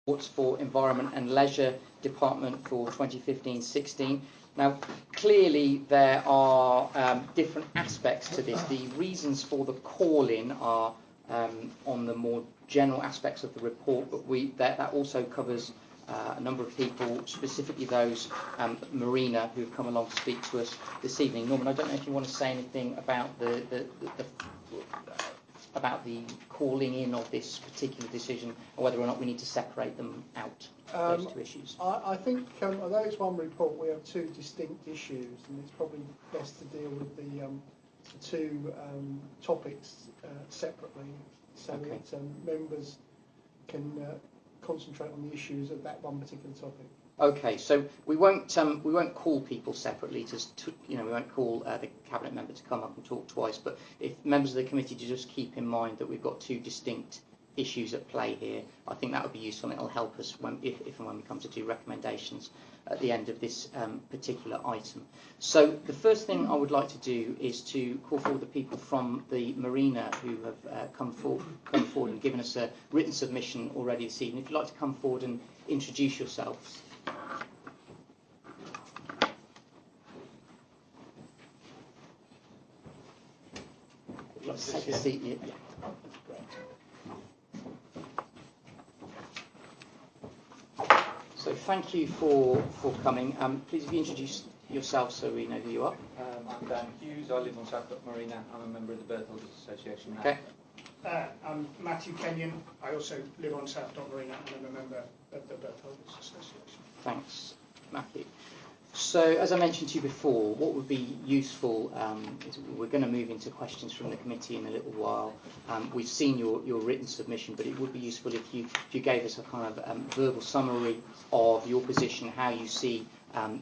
reports for Environment and Leisure Department for 2015-16. Now, clearly there are different aspects to this. The reasons for the call-in are on the more general aspects of the report, but that also covers a number of people, specifically those at Marina who have come along to speak to us this evening. Norman, I don't know if you want to say anything about the calling in of this particular decision, or whether or not we need to separate them out, those two issues. I think, although it's one report, we have two distinct issues, and it's probably best to deal with the two topics separately, so that members can concentrate on the issues of that one particular topic. Okay, so we won't call people separately. We won't call the cabinet member to come up and talk twice. But if members of the committee to just keep in mind that we've got two distinct issues at play here, I think that would be useful, and it'll help us if and when we come to do recommendations at the end of this particular item. So the first thing I would like to do is to call forward the people from the Marina who have come forward and given us a written submission already this evening. If you'd like to come forward and introduce yourselves. Take a seat. Yeah. Great. So thank you for coming. Please, if you introduce yourself so we know who you are. I'm Dan Hughes. I live on Southwark Marina. I'm a member of the Bertholders Association now. Okay. I'm Matthew Kenyon. I also live on Southwark Marina and I'm a member of the Bertholders Association. Thanks, Matthew. So, as I mentioned to you before, what would be useful is we're going to move into questions from the committee in a little while. We've seen your written submission, but it would be useful if you gave us a kind of verbal summary of your position, how you see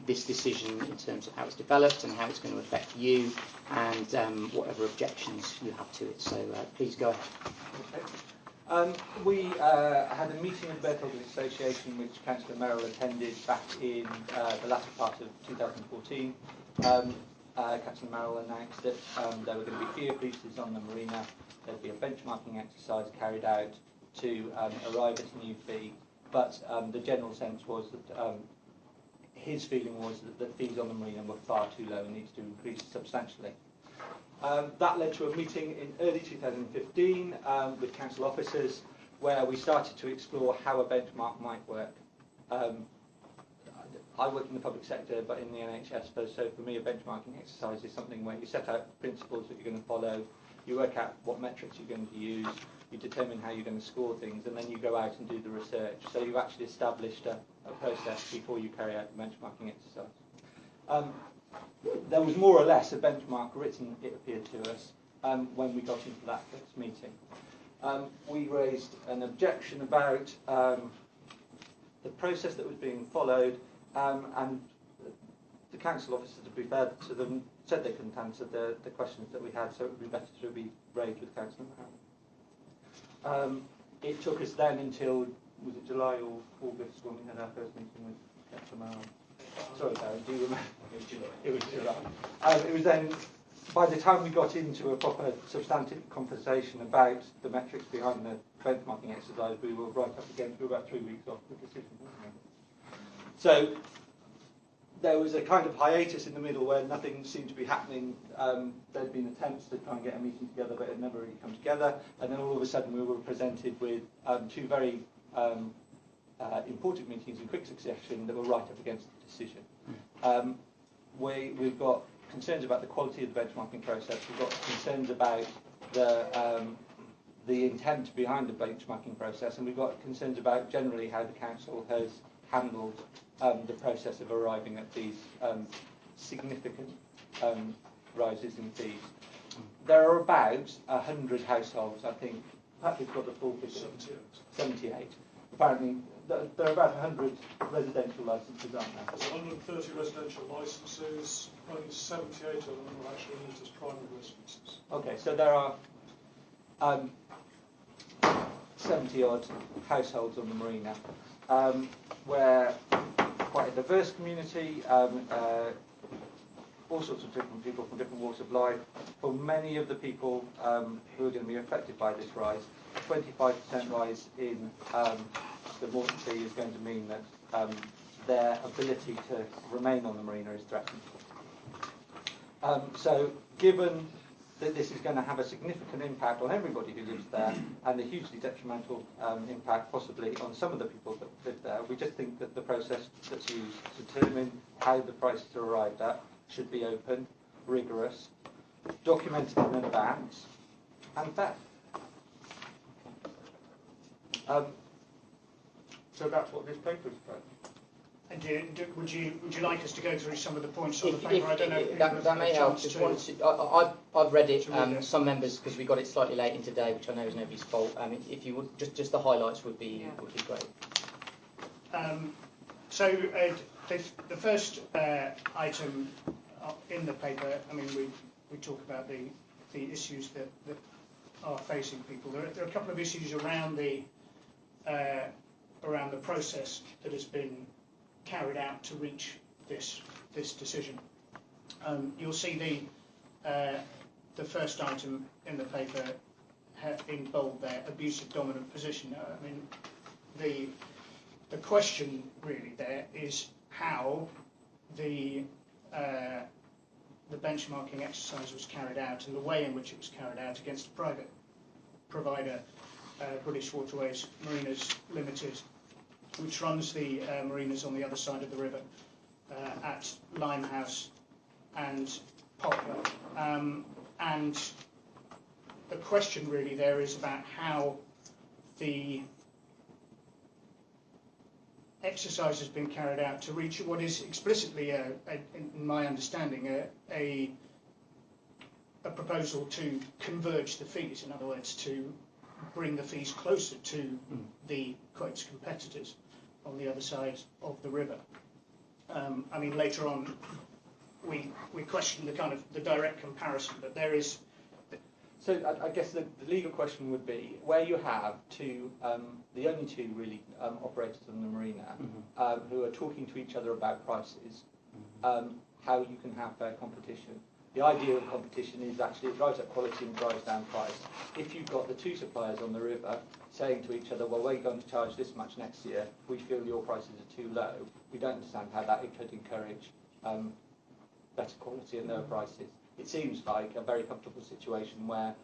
this decision in terms of how it's developed and how it's going to affect you, and whatever objections you have to it. So, please go ahead. Okay. We had a meeting of the Bertholders Association which Councillor Merrill attended back in the latter part of 2014. Councillor Merrill announced that there were going to be fewer pieces on the marina. There'd be a benchmarking exercise carried out to arrive at a new fee, but the general sense was that his feeling was that the fees on the marina were far too low and needed to increase substantially. That led to a meeting in early 2015 with council officers where we started to explore how a benchmark might work. I work in the public sector but in the NHS, so for me a benchmarking exercise is something where you set out principles that you're going to follow, you work out what metrics you're going to use, you determine how you're going to score things, and then you go out and do the research. So you've actually established a process before you carry out the benchmarking exercise. There was more or less a benchmark written, it appeared to us, when we got into that first meeting. We raised an objection about the process that was being followed, and the council officers, to be fair to them, said they couldn't answer the questions that we had, so it would be better to be raised with Councillor Merrill. It took us then until, was it July or August, when we had our first meeting with Councillor Merrill? Sorry, Darren, do you remember? It was July. It was then, by the time we got into a proper substantive conversation about the metrics behind the benchmarking exercise, we were right up against, we were about 3 weeks off the decision. So there was a kind of hiatus in the middle where nothing seemed to be happening. There'd been attempts to try and get a meeting together, but it never really come together. And then all of a sudden we were presented with two very important meetings in quick succession that were right up against the decision. We've got concerns about the quality of the benchmarking process. We've got concerns about the intent behind the benchmarking process, and we've got concerns about generally how the council has handled the process of arriving at these significant rises in fees. There are about 100 households, I think. Patrick's got the full figure. 78. Apparently, there are about 100 residential licences, aren't there? There's 130 residential licences, only 78 of them are actually used as primary residences. Okay, so there are 70-odd households on the marina. We're quite a diverse community. all sorts of different people from different walks of life. For many of the people who are going to be affected by this rise, 25% rise in the mooring fee is going to mean that their ability to remain on the marina is threatened. So given that this is going to have a significant impact on everybody who lives there and a hugely detrimental impact possibly on some of the people that live there, we just think that the process that's used to determine how the prices are arrived at should be open, rigorous, documented in advance, and fair. So that's what this paper is about. And would you like us to go through some of the points on the paper? I don't know. That may help. Just wanted to, I've read it. Some members, because we got it slightly late in today, which I know is nobody's fault. If you would, just the highlights would be great. So the first item in the paper, I mean, we talk about the issues that are facing people. There are a couple of issues around the process that has been carried out to reach this decision. You'll see the first item in the paper in bold there, abusive dominant position. I mean, the question really there is how the benchmarking exercise was carried out and the way in which it was carried out against a private provider, British Waterways Marinas Limited, which runs the marinas on the other side of the river at Limehouse and Poplar. And the question really there is about how the exercise has been carried out to reach what is explicitly, in my understanding, a proposal to converge the fees. In other words, to bring the fees closer to the quotes competitors on the other side of the river. I mean, later on, we question the kind of the direct comparison, but there is. So I guess the legal question would be where you have two, the only two really operators on the marina who are talking to each other about prices, how you can have fair competition. The idea of competition is actually it drives up quality and drives down price. If you've got the two suppliers on the river saying to each other, well, we're going to charge this much next year, we feel your prices are too low, we don't understand how that could encourage better quality and lower prices. It seems like a very comfortable situation where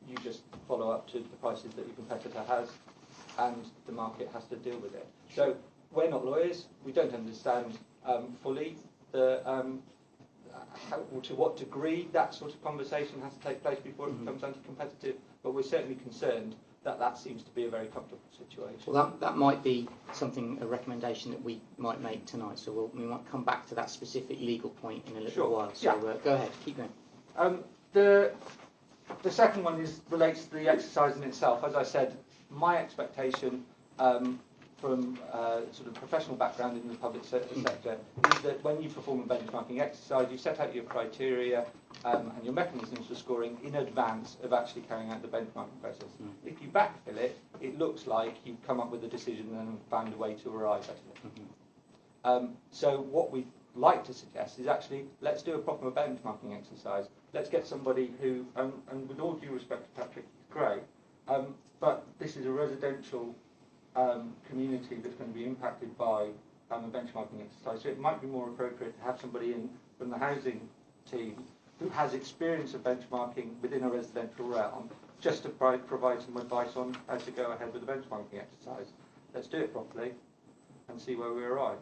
you just follow up to the prices that your competitor has and the market has to deal with it. So we're not lawyers, we don't understand fully the to what degree that sort of conversation has to take place before it becomes anti-competitive, but we're certainly concerned that that seems to be a very comfortable situation. Well, that might be something, a recommendation that we might make tonight, so we might come back to that specific legal point in a little while. So go ahead, keep going. The second one relates to the exercise in itself. As I said, my expectation from sort of professional background in the public sector is that when you perform a benchmarking exercise, you set out your criteria and your mechanisms for scoring in advance of actually carrying out the benchmarking process. If you backfill it, it looks like you've come up with a decision and found a way to arrive at it. So what we'd like to suggest is actually let's do a proper benchmarking exercise. Let's get somebody who, and with all due respect to Patrick, he's great, but this is a residential community that's going to be impacted by a benchmarking exercise. So it might be more appropriate to have somebody in from the housing team who has experience of benchmarking within a residential realm, just to provide some advice on how to go ahead with the benchmarking exercise. Let's do it properly and see where we arrive.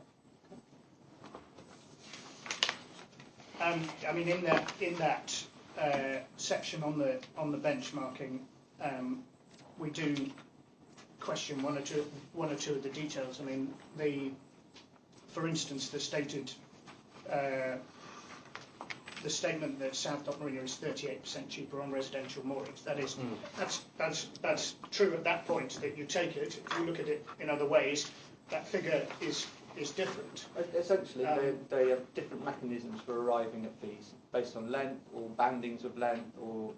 I mean, in that section on the benchmarking, we do question one or two of the details. I mean, for instance, the statement that Southwark Marina is 38% cheaper on residential moorings. That's true at that point that you take it. If you look at it in other ways, that figure is different. Essentially, they have different mechanisms for arriving at fees based on length or bandings of length or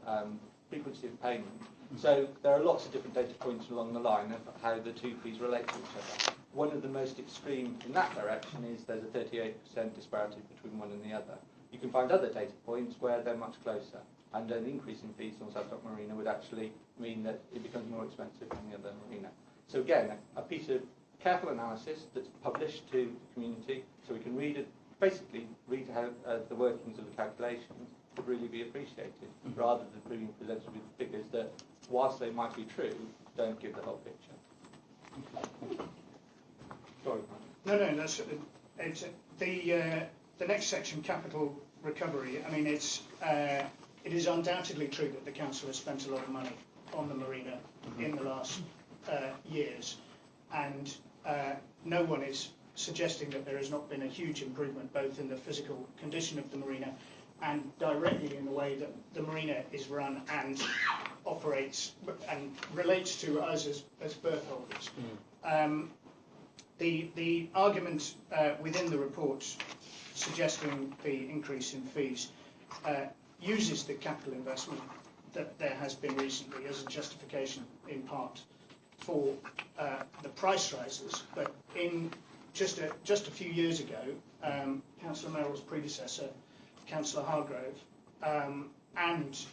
frequency of payment. So there are lots of different data points along the line of how the two fees relate to each other. One of the most extreme in that direction is there's a 38% disparity between one and the other. you can find other data points where they're much closer. And an increase in fees on Southwark Marina would actually mean that it becomes more expensive than the other marina. So again, a piece of careful analysis that's published to the community, so we can basically read how the workings of the calculations would really be appreciated, rather than being presented with figures that, whilst they might be true, don't give the whole picture. Sorry, No, that's it's the next section, capital recovery. I mean, it is undoubtedly true that the council has spent a lot of money on the marina in the last years, and no one is suggesting that there has not been a huge improvement both in the physical condition of the marina and directly in the way that the marina is run and operates and relates to us as berth holders. The argument within the report suggesting the increase in fees uses the capital investment that there has been recently as a justification in part for the price rises, but in just a few years ago, Councillor Merrill's predecessor, Councillor Hargrove, and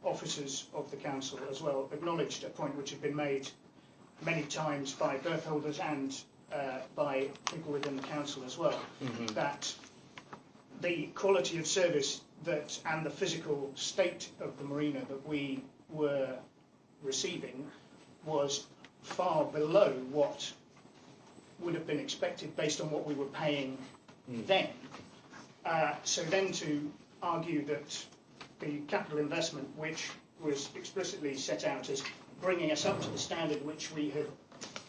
officers of the council as well acknowledged a point which had been made many times by berth holders and by people within the council as well, that the quality of service and the physical state of the marina that we were receiving was far below what would have been expected based on what we were paying then. So then to argue that the capital investment, which was explicitly set out as bringing us up to the standard which we had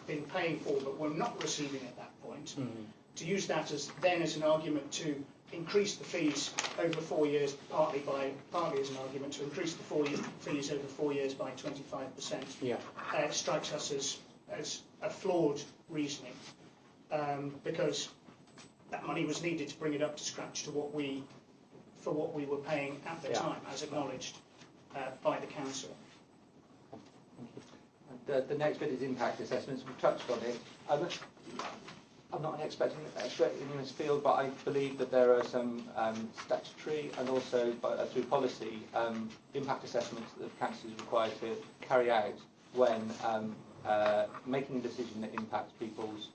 been paying for but were not receiving at that point, to use that as an argument to increase the fees over 4 years, partly as an argument to increase the fees over 4 years by 25%, strikes us as a flawed reasoning, because that money was needed to bring it up to scratch to what we were paying at the time, as acknowledged by the council. The next bit is impact assessments. We've touched on it. I'm not an expert in this field, but I believe that there are some statutory and also through policy impact assessments that the council is required to carry out when making a decision that impacts people's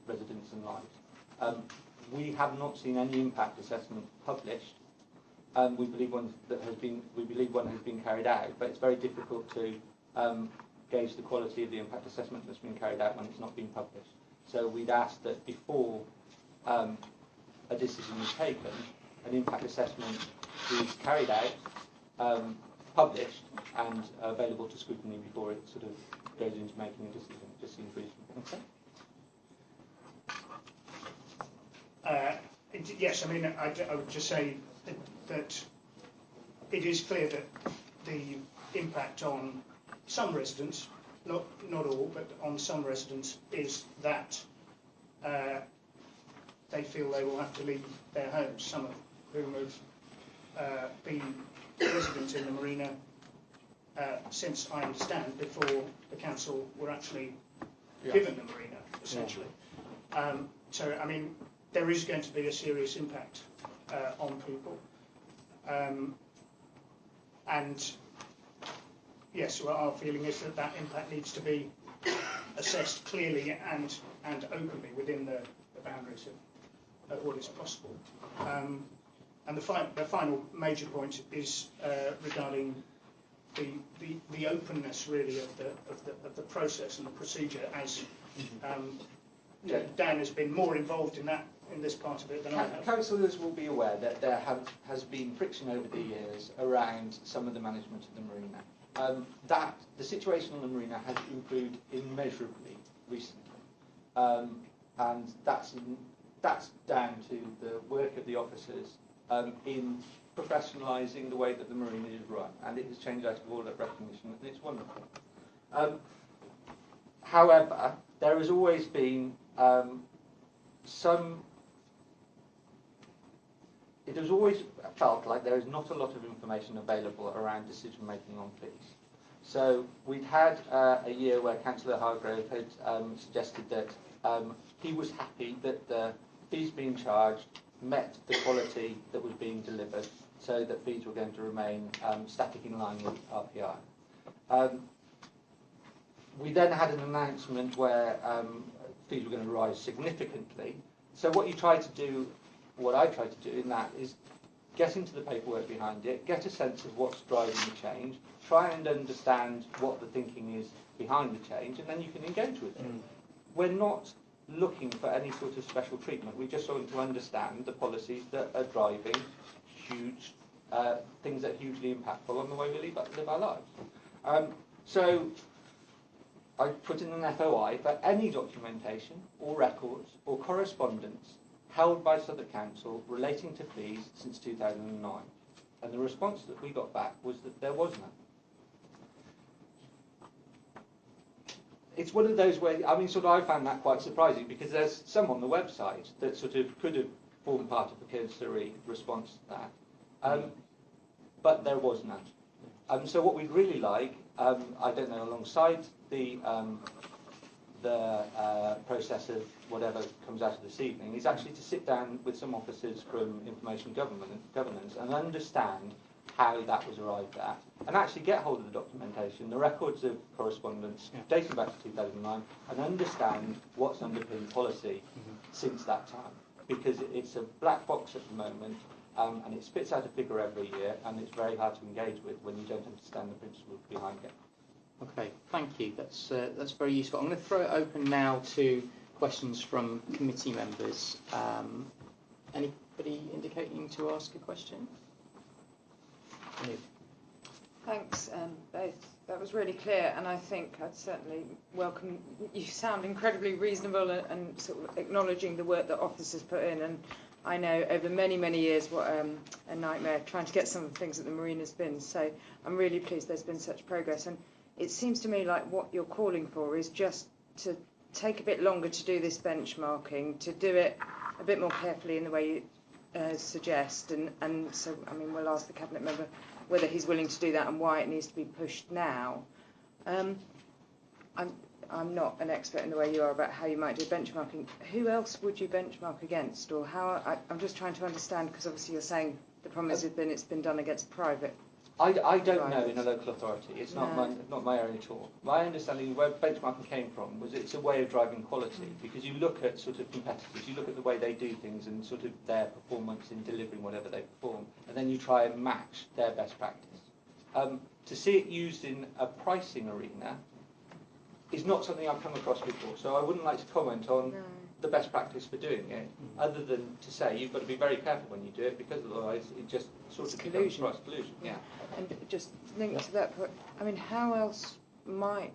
residence and lives. We have not seen any impact assessment published. We believe one has been carried out, but it's very difficult to gauge the quality of the impact assessment that's been carried out when it's not been published. So we'd ask that before a decision is taken, an impact assessment is carried out, published, and available to scrutiny before it sort of goes into making a decision. It just seems reasonable. Okay. Yes, I mean, I would just say that it is clear that the impact on some residents, not all, but on some residents, is that they feel they will have to leave their homes, some of whom have been residents in the marina since, I understand, before the council were actually given the marina, essentially. So, I mean, there is going to be a serious impact on people. And yes, well, our feeling is that that impact needs to be assessed clearly and openly within the boundaries of what is possible. And the final major point is regarding the openness, really, of the process and the procedure. As Dan has been more involved in this part of it than I have. Councillors will be aware that there has been friction over the years around some of the management of the marina. That the situation on the marina has improved immeasurably recently, and that's down to the work of the officers in professionalising the way that the marina is run, and it has changed out of all that recognition, and it's wonderful. However, there has always been it has always felt like there is not a lot of information available around decision making on fees. So we'd had a year where Councillor Hargrove had suggested that he was happy that the fees being charged met the quality that was being delivered, so that fees were going to remain static in line with RPI. We then had an announcement where fees were going to rise significantly. So what you try to do, what I try to do in that, is get into the paperwork behind it, get a sense of what's driving the change, try and understand what the thinking is behind the change, and then you can engage with it. We're not looking for any sort of special treatment. We just want to understand the policies that are driving huge things that are hugely impactful on the way we live our lives. So I put in an FOI for any documentation or records or correspondence held by Southwark Council relating to fees since 2009. And the response that we got back was that there was none. It's one of those where, I mean, sort of I found that quite surprising, because there's some on the website that sort of could have formed part of a cursory response to that. But there was none. So what we'd really like, I don't know, alongside the process of whatever comes out of this evening, is actually to sit down with some officers from information governance and understand how that was arrived at, and actually get hold of the documentation, the records of correspondence dating back to 2009, and understand what's underpinned policy since that time, because it's a black box at the moment, and it spits out a figure every year, and it's very hard to engage with when you don't understand the principles behind it. Okay, thank you. That's very useful. I'm going to throw it open now to questions from committee members. Anybody indicating to ask a question? Thanks, both. That was really clear, and I think I'd certainly welcome. You sound incredibly reasonable and sort of acknowledging the work that officers put in. And I know over many, many years what a nightmare trying to get some of the things at the marina's been. So I'm really pleased there's been such progress. And it seems to me like what you're calling for is just to take a bit longer to do this benchmarking, to do it a bit more carefully in the way you suggest. And so, I mean, we'll ask the Cabinet member whether he's willing to do that and why it needs to be pushed now. I'm not an expert in the way you are about how you might do benchmarking. Who else would you benchmark against, or how? I'm just trying to understand, because obviously you're saying the problem has been it's been done against private. I don't know in a local authority. It's not my area at all. My understanding of where benchmarking came from was it's a way of driving quality, because you look at sort of competitors, you look at the way they do things and sort of their performance in delivering whatever they perform, and then you try and match their best practice. To see it used in a pricing arena is not something I've come across before, so I wouldn't like to comment on the best practice for doing it, other than to say you've got to be very careful when you do it, because otherwise it just sort of becomes price collusion. Yeah. And just linked to that point, I mean, how else might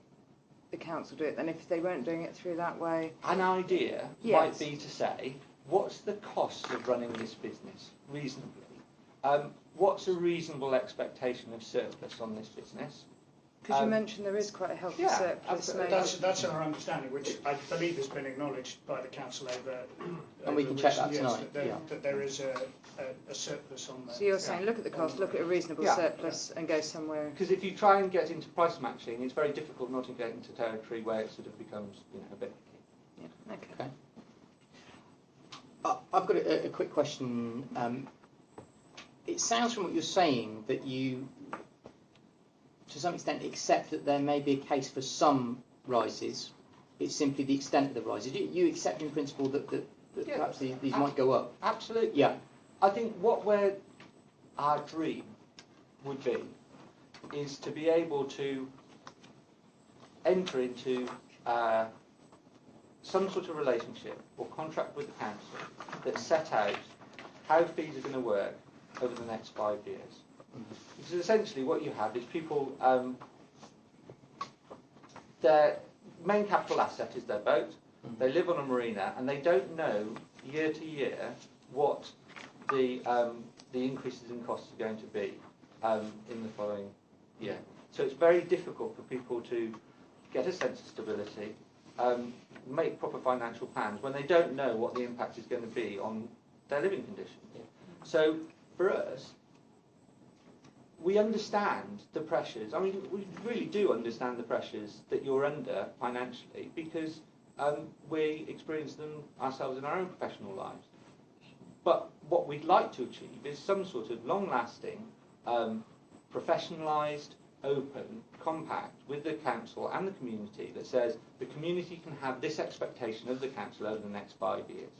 the council do it then if they weren't doing it through that way? An idea might be to say, what's the cost of running this business reasonably? What's a reasonable expectation of surplus on this business? Because you mentioned there is quite a healthy surplus. That's our understanding, which I believe has been acknowledged by the council over. And we can check that tonight. That there is a surplus on there. So you're saying, look at the cost, look at a reasonable surplus, and go somewhere. Because if you try and get into price matching, it's very difficult not to get into territory where it sort of becomes, a bit. Yeah. Okay. I've got a quick question. It sounds from what you're saying that you, to some extent, accept that there may be a case for some rises. It's simply the extent of the rises. You accept in principle that perhaps these might go up? Absolutely. Yeah. I think our dream would be is to be able to enter into some sort of relationship or contract with the council that set out how fees are going to work over the next 5 years. Because essentially what you have is people, their main capital asset is their boat, they live on a marina, and they don't know year to year what the increases in costs are going to be in the following year. So it's very difficult for people to get a sense of stability, make proper financial plans when they don't know what the impact is going to be on their living conditions. So for us, we understand the pressures. I mean, we really do understand the pressures that you're under financially, because we experience them ourselves in our own professional lives. But what we'd like to achieve is some sort of long-lasting, professionalised, open compact with the council and the community that says the community can have this expectation of the council over the next 5 years.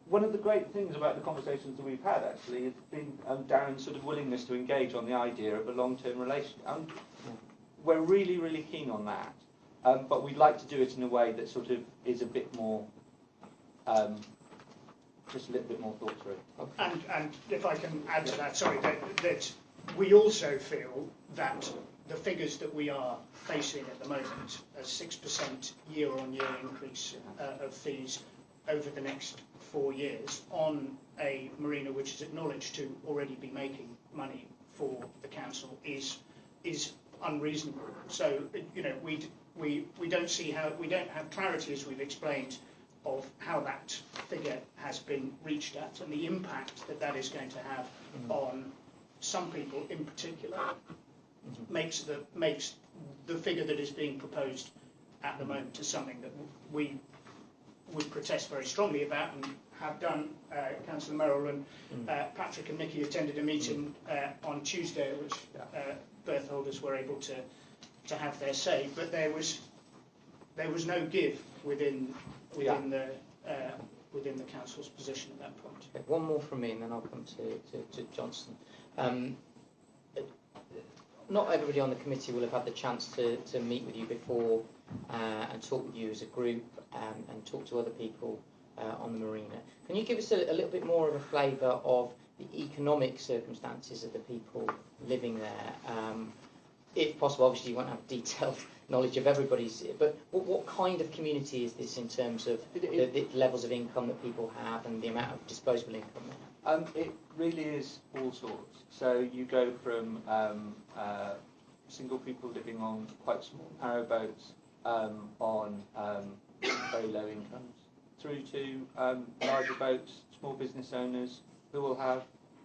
One of the great things about the conversations that we've had actually has been Darren's sort of willingness to engage on the idea of a long-term relationship. We're really, really keen on that, but we'd like to do it in a way that sort of is a bit more, just a little bit more thought through. And if I can add to that, sorry, that we also feel that the figures that we are facing at the moment, a 6% year-on-year increase of fees over the next 4 years on a marina which is acknowledged to already be making money for the council is unreasonable. So we don't see how, we don't have clarity, as we've explained, of how that figure has been reached at and the impact that that is going to have on some people in particular. Makes the figure that is being proposed at the moment to something that we would protest very strongly about and have done. Councillor Merrill and Patrick and Nicky attended a meeting on Tuesday at which berth holders were able to have their say, but there was no give within the council's position at that point. Okay, one more from me and then I'll come to Johnson. Not everybody on the committee will have had the chance to meet with you before and talk with you as a group and talk to other people on the marina. Can you give us a little bit more of a flavour of the economic circumstances of the people living there? If possible, obviously you won't have detailed knowledge of everybody's, but what kind of community is this in terms of the levels of income that people have and the amount of disposable income they have? It really is all sorts. So you go from single people living on quite small narrow boats on very low incomes, through to larger boats, small business owners who will have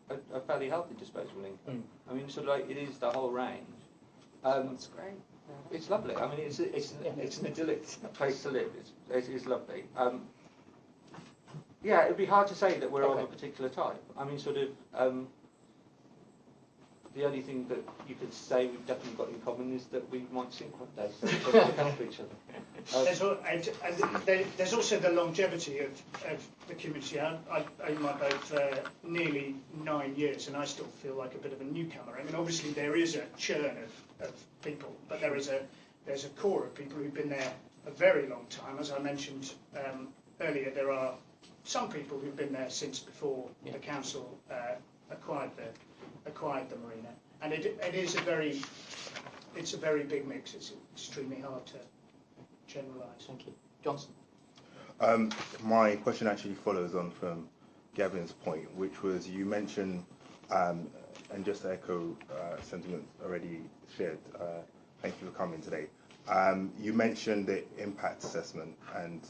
a fairly healthy disposable income. I mean, sort of like it is the whole range. That's great. It's lovely. I mean, it's an idyllic place to live. It's lovely. Yeah, it would be hard to say that we're of a particular type. I mean, sort of. The only thing that you could say we've definitely got in common is that we might sink one day, so we look after each other. There's also the longevity of the community. I own my boat for nearly 9 years, and I still feel like a bit of a newcomer. I mean, obviously there is a churn of people, but there's a core of people who've been there a very long time. As I mentioned earlier, there are some people who've been there since before the council acquired the marina, and it's a very big mix. It's extremely hard to generalise. Thank you, Johnson. My question actually follows on from Gavin's point, which was you mentioned, and just to echo sentiments already shared. Thank you for coming today. You mentioned the impact assessment and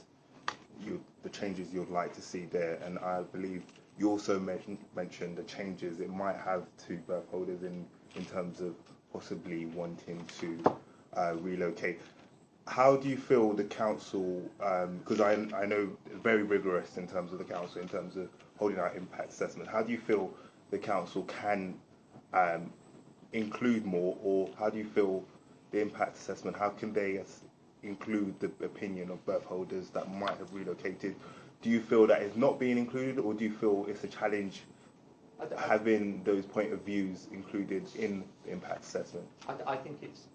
the changes you'd like to see there, and I believe you also mentioned the changes it might have to berth holders in terms of possibly wanting to relocate. How do you feel the council, because I know very rigorous in terms of the council, in terms of holding out impact assessment, how do you feel the council can include more, or how do you feel the impact assessment, how can they include the opinion of berth holders that might have relocated? Do you feel that it's not being included, or do you feel it's a challenge having those point of views included in the impact assessment? I think it's,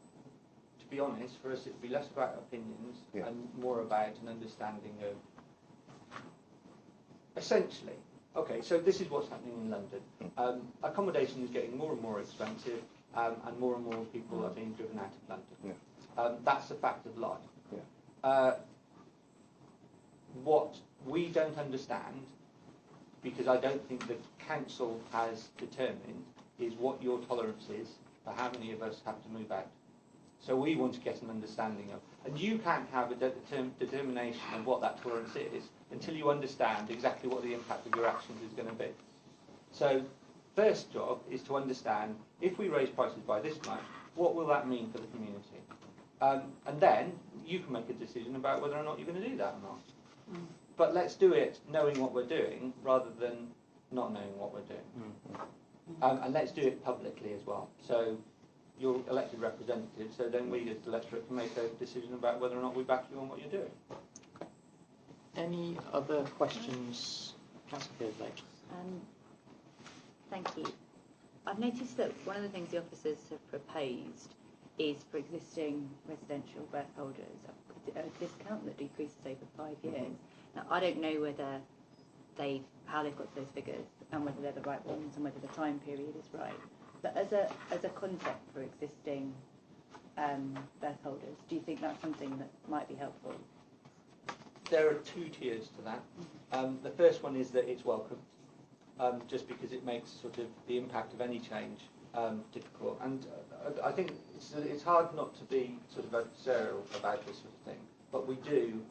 to be honest, for us it would be less about opinions and more about an understanding of, essentially, okay, so this is what's happening in London. Accommodation is getting more and more expensive, and more people are being driven out of London. That's a fact of life. What we don't understand, because I don't think the council has determined, is what your tolerance is for how many of us have to move out. So we want to get an understanding of, and you can't have a determination of what that tolerance is until you understand exactly what the impact of your actions is going to be. So first job is to understand, if we raise prices by this much, what will that mean for the community? And then you can make a decision about whether or not you're going to do that or not. But let's do it knowing what we're doing rather than not knowing what we're doing. And let's do it publicly as well. So you're elected representatives, so then we as the electorate can make a decision about whether or not we back you on what you're doing. Any other questions? Councillor Beardsley. Thank you. I've noticed that one of the things the officers have proposed is for existing residential berth holders a discount that decreases over 5 years. Now, I don't know whether how they've got those figures and whether they're the right ones and whether the time period is right. But as a concept for existing berth holders, do you think that's something that might be helpful? There are 2 tiers to that. The first one is that it's welcome, just because it makes sort of the impact of any change difficult. And I think it's hard not to be sort of adversarial about this sort of thing, but we do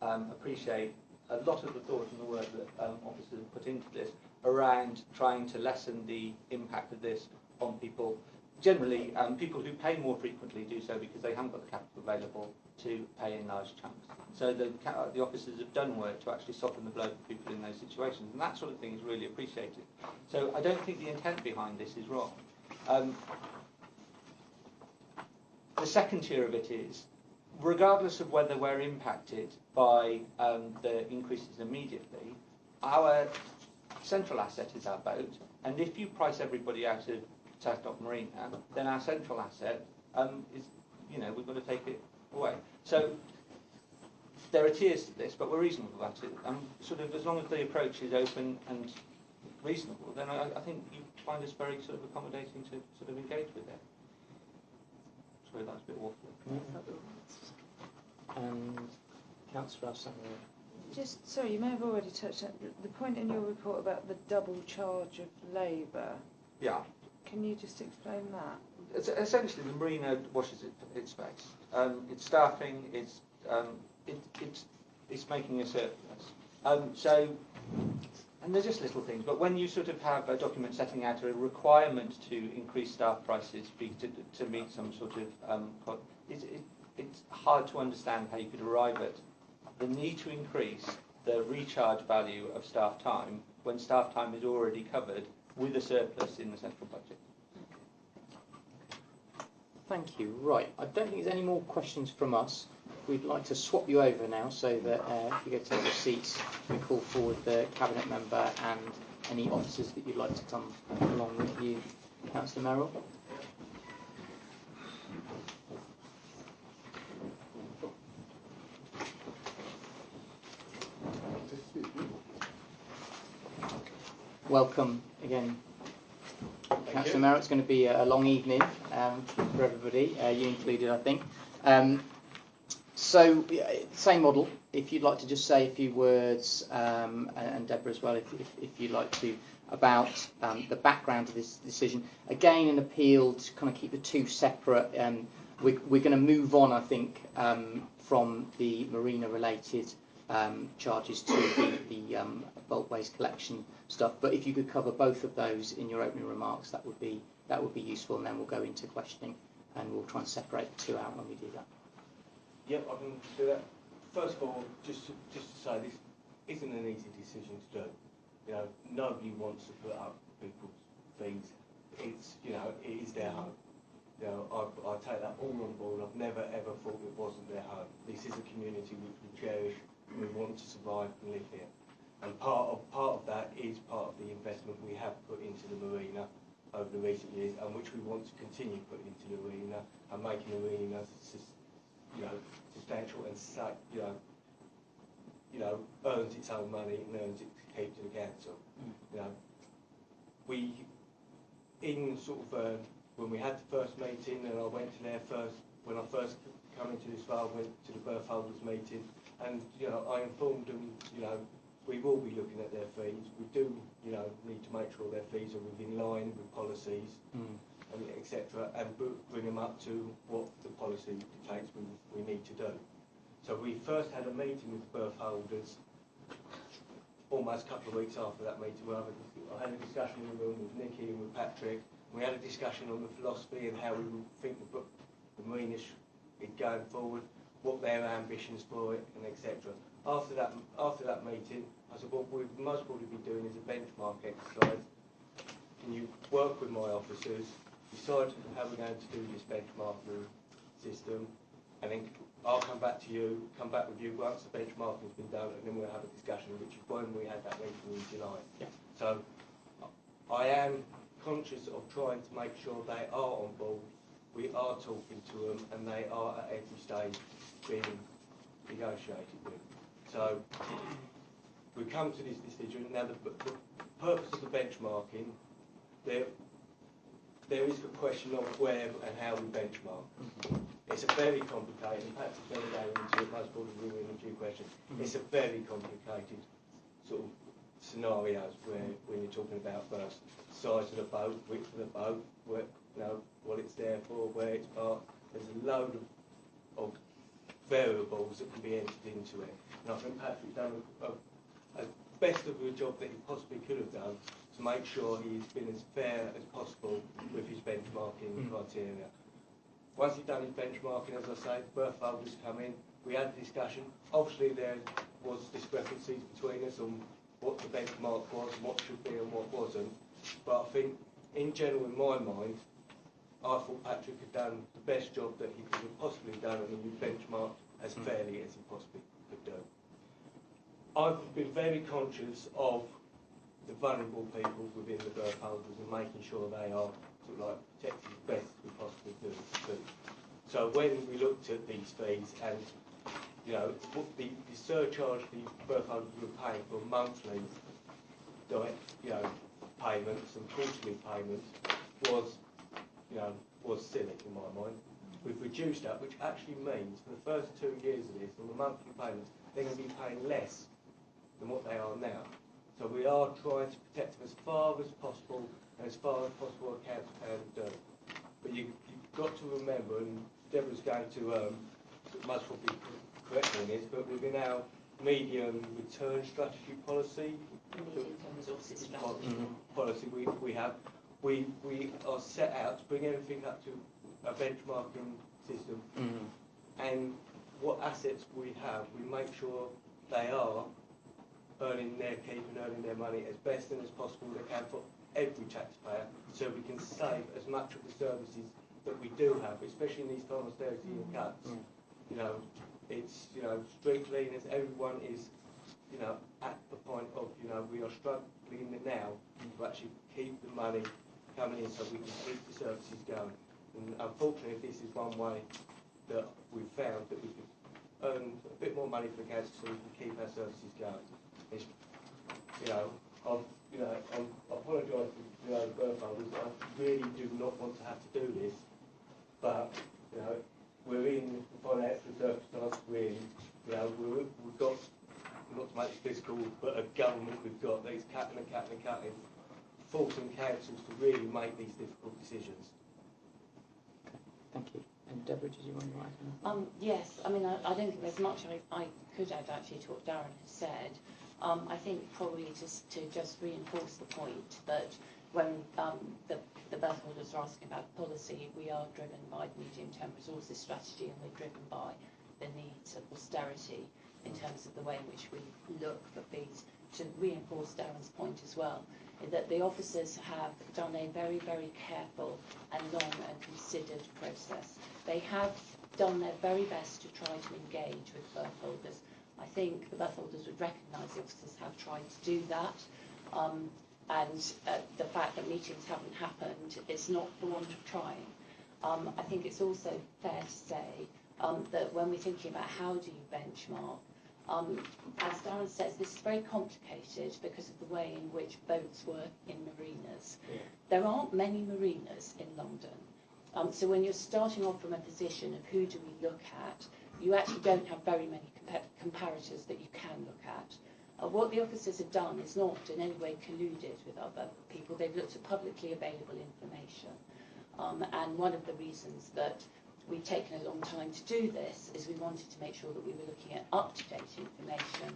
appreciate a lot of the thought and the work that officers have put into this around trying to lessen the impact of this on people. Generally, people who pay more frequently do so because they haven't got the capital available to pay in large chunks. So the officers have done work to actually soften the blow for people in those situations, and that sort of thing is really appreciated. So I don't think the intent behind this is wrong. The second tier of it is, regardless of whether we're impacted by the increases immediately, our central asset is our boat, and if you price everybody out of Southwark Marina, then our central asset is, we've got to take it away. So there are tiers to this, but we're reasonable about it. Sort of as long as the approach is open and reasonable, then I think you find us very sort of accommodating to sort of engage with it. Sorry, that's a bit waffly. And Councillor Samuel. Just, sorry, you may have already touched on the point in your report about the double charge of labour. Yeah. Can you just explain that? It's essentially, the marina washes its face. It's staffing. It's making a surplus. And they're just little things. But when you sort of have a document setting out a requirement to increase staff prices to meet some sort of, it's hard to understand how you could arrive at the need to increase the recharge value of staff time when staff time is already covered with a surplus in the central budget. Thank you. Right, I don't think there's any more questions from us. We'd like to swap you over now so that if you go to take your seats, we call forward the Cabinet member and any officers that you'd like to come along with you. Councillor Merrill. Welcome again, Councillor Merrill. It's going to be a long evening for everybody, you included, I think. So, same model. If you'd like to just say a few words, and Deborah as well, if you'd like to, about the background of this decision. Again, an appeal to kind of keep the 2 separate. We're going to move on, I think, from the marina-related charges to the bulk waste collection stuff. But if you could cover both of those in your opening remarks, that would be useful, and then we'll go into questioning, and we'll try and separate the 2 out when we do that. Yep, I can do that. First of all, just to say, this isn't an easy decision to do. Nobody wants to put up people's fees. It's, it is their home. I take that all on board. I've never ever thought it wasn't their home. This is a community which we cherish and we want to survive and live here. And part of that is part of the investment we have put into the marina over the recent years, and which we want to continue putting into the arena and making the arena substantial and earns its own money and earns its keep to the council. We when we had the first meeting, and I went to there first when I first come into this role, I went to the berth holders meeting, and I informed them we will be looking at their fees. We do need to make sure their fees are within line with policies. And etc., and bring them up to what the policy dictates we need to do. So we first had a meeting with the berth holders almost a couple of weeks after that meeting. I had a discussion in the room with Nikki and with Patrick. We had a discussion on the philosophy and how we think the marina is going forward, what their ambitions for it, and etc. after that meeting, I said, what we most probably be doing is a benchmark exercise. Can you work with my officers, decide how we're going to do this benchmarking system, and then I'll come back to you, come back with you once the benchmarking's been done, and then we'll have a discussion, which is when we had that meeting in July. Yeah. So I am conscious of trying to make sure they are on board, we are talking to them, and they are at every stage being negotiated with. So we come to this decision. Now the purpose of the benchmarking, there is the question of where and how we benchmark. It's a very complicated, in fact it's going to go into it, most probably will in a few questions. It's a very complicated sort of scenarios where when you're talking about first size of the boat, width of the boat, where, you know, what it's there for, where it's parked. There's a load of variables that can be entered into it. And I think Patrick's done a best of a job that he possibly could have done to make sure he's been as fair as possible with his benchmarking criteria. Once he'd done his benchmarking, as I say, berth holders come in, we had a discussion. Obviously there was discrepancies between us on what the benchmark was and what should be and what wasn't. But I think, in general, in my mind, I thought Patrick had done the best job that he could have possibly done, and he benchmarked as fairly as he possibly could do. I've been very conscious of the vulnerable people within the berth holders and making sure they are sort of like protected as best we possibly do. So when we looked at these fees and you know the surcharge the berth holders were paying for monthly direct payments and quarterly payments was silly in my mind. We've reduced that, which actually means for the first 2 years of this, on the monthly payments, they're going to be paying less than what they are now. So we are trying to protect them as far as possible, and as far as possible a council can do. But you've got to remember, and Deborah's going to most probably correct me on this, but within our medium return strategy policy, medium-term resources strategy policy we are set out to bring everything up to a benchmarking system, and what assets we have, we make sure they are earning their keep and earning their money as best and as possible they can for every taxpayer, so we can save as much of the services that we do have, especially in these time of austerity and cuts. You know, it's street cleaners, everyone is at the point of we are struggling now to actually keep the money coming in so we can keep the services going. And unfortunately, this is one way that we've found that we can earn a bit more money for the council so we can keep our services going. It's, I apologise to the berth holders. I really do not want to have to do this, but we're in the financial circumstance we're in. We've got, not to make it physical, but a government we've got that is cutting and cutting and cutting, forcing councils to really make these difficult decisions. Thank you. And Deborah, did you want to add anything? Yes, I mean, I don't think there's much I could add actually to what Darren has said. I think probably just to reinforce the point that when the berth holders are asking about policy, we are driven by the medium-term resources strategy, and we're driven by the needs of austerity in terms of the way in which we look for fees. To reinforce Darren's point as well, that the officers have done a very, very careful and long and considered process. They have done their very best to try to engage with berth holders. I think the berth holders would recognise the officers have tried to do that, and the fact that meetings haven't happened is not for want of trying. I think it's also fair to say that when we're thinking about how do you benchmark, as Darren says, this is very complicated because of the way in which boats work in marinas. There aren't many marinas in London. So when you're starting off from a position of who do we look at, you actually don't have very many comparators that you can look at. What the officers have done is not in any way colluded with other people. They've looked at publicly available information. And one of the reasons that we've taken a long time to do this is we wanted to make sure that we were looking at up-to-date information.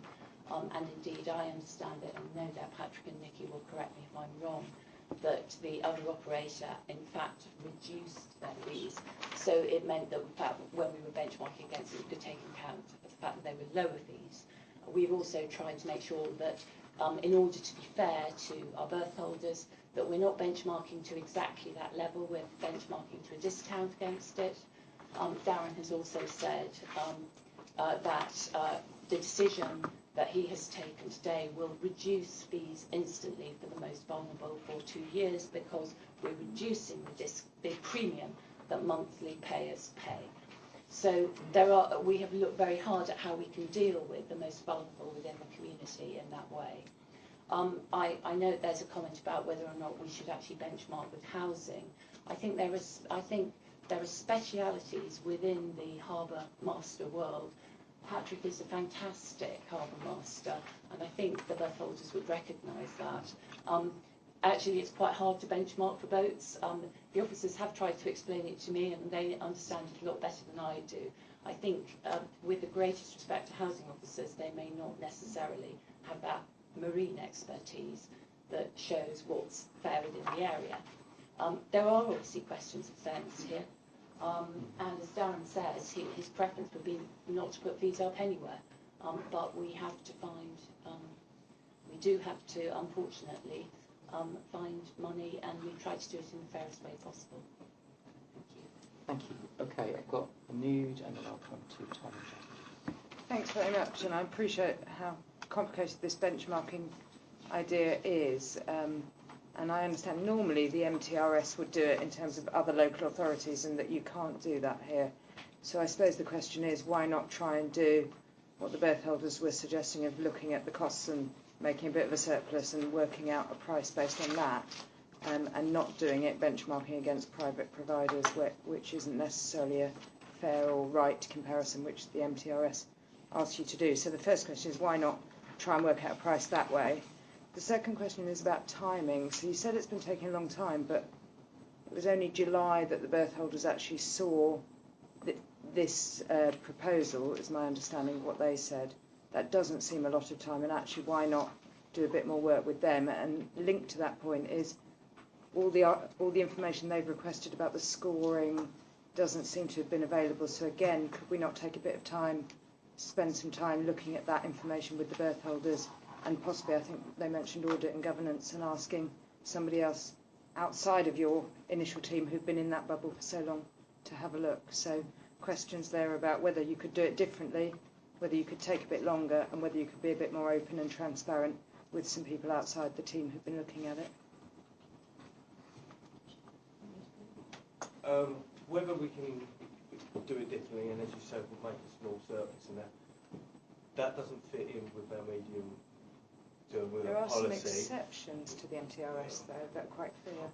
And indeed, I understand it, and no doubt Patrick and Nikki will correct me if I'm wrong, that the other operator, in fact, reduced their fees. So it meant that, in fact, when we were benchmarking against it, we could take account of the fact that they were lower fees. we've also tried to make sure that in order to be fair to our berth holders, that we're not benchmarking to exactly that level, we're benchmarking to a discount against it. Darren has also said that the decision that he has taken today will reduce fees instantly for the most vulnerable for 2 years, because we're reducing the premium that monthly payers pay. So we have looked very hard at how we can deal with the most vulnerable within the community in that way. I know there's a comment about whether or not we should actually benchmark with housing. I think there are specialities within the harbour master world. Patrick is a fantastic harbour master, and I think the berth holders would recognise that. Actually, it's quite hard to benchmark for boats. The officers have tried to explain it to me, and they understand it a lot better than I do. I think, with the greatest respect to housing officers, they may not necessarily have that marine expertise that shows what's fair within the area. There are obviously questions of fairness here. And as Darren says, his preference would be not to put fees up anywhere. But we have to find, we do have to, unfortunately, find money, and we try to do it in the fairest way possible. Thank you. Okay, I've got the nude, and then I'll come to Tom and Jack. Thanks very much, and I appreciate how complicated this benchmarking idea is. And I understand normally the MTRS would do it in terms of other local authorities, and that you can't do that here. So I suppose the question is, why not try and do what the berth holders were suggesting, of looking at the costs and making a bit of a surplus and working out a price based on that, and not doing it benchmarking against private providers, which isn't necessarily a fair or right comparison, which the MTRS asks you to do. So the first question is, why not try and work out a price that way? The second question is about timing. So you said it's been taking a long time, but it was only July that the berth holders actually saw this proposal, is my understanding of what they said. That doesn't seem a lot of time, and actually why not do a bit more work with them? And linked to that point is all the information they've requested about the scoring doesn't seem to have been available. So again, could we not take a bit of time, spend some time looking at that information with the berth holders, and possibly, I think they mentioned audit and governance, and asking somebody else outside of your initial team who've been in that bubble for so long to have a look. So questions there about whether you could do it differently, whether you could take a bit longer, and whether you could be a bit more open and transparent with some people outside the team who've been looking at it. Whether we can do it differently, and as you said, we'll make a small surplus, and that doesn't fit in with our medium term policy. There are some exceptions to the MTRS, though, that are quite clear.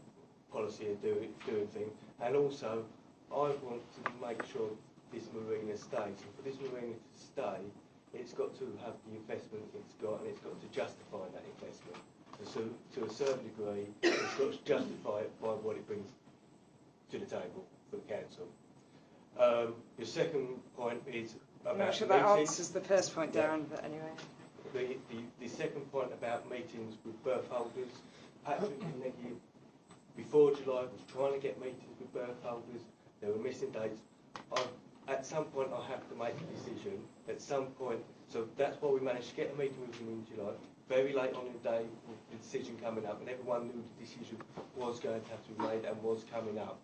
Policy of doing things, and also I want to make sure this marina stays. And for this marina to stay, it's got to have the investment it's got, and it's got to justify that investment. So to a certain degree, it's got to justify it by what it brings to the table for the council. The second point is about I'm not sure that answers the first point, Darren, but anyway. The second point about meetings with berth holders, Patrick and Nicky, before July, was trying to get meetings with berth holders. There were missing dates. At some point, I have to make a decision. At some point, so that's why we managed to get a meeting with them in July. Very late on in the day, with the decision coming up, and everyone knew the decision was going to have to be made and was coming up.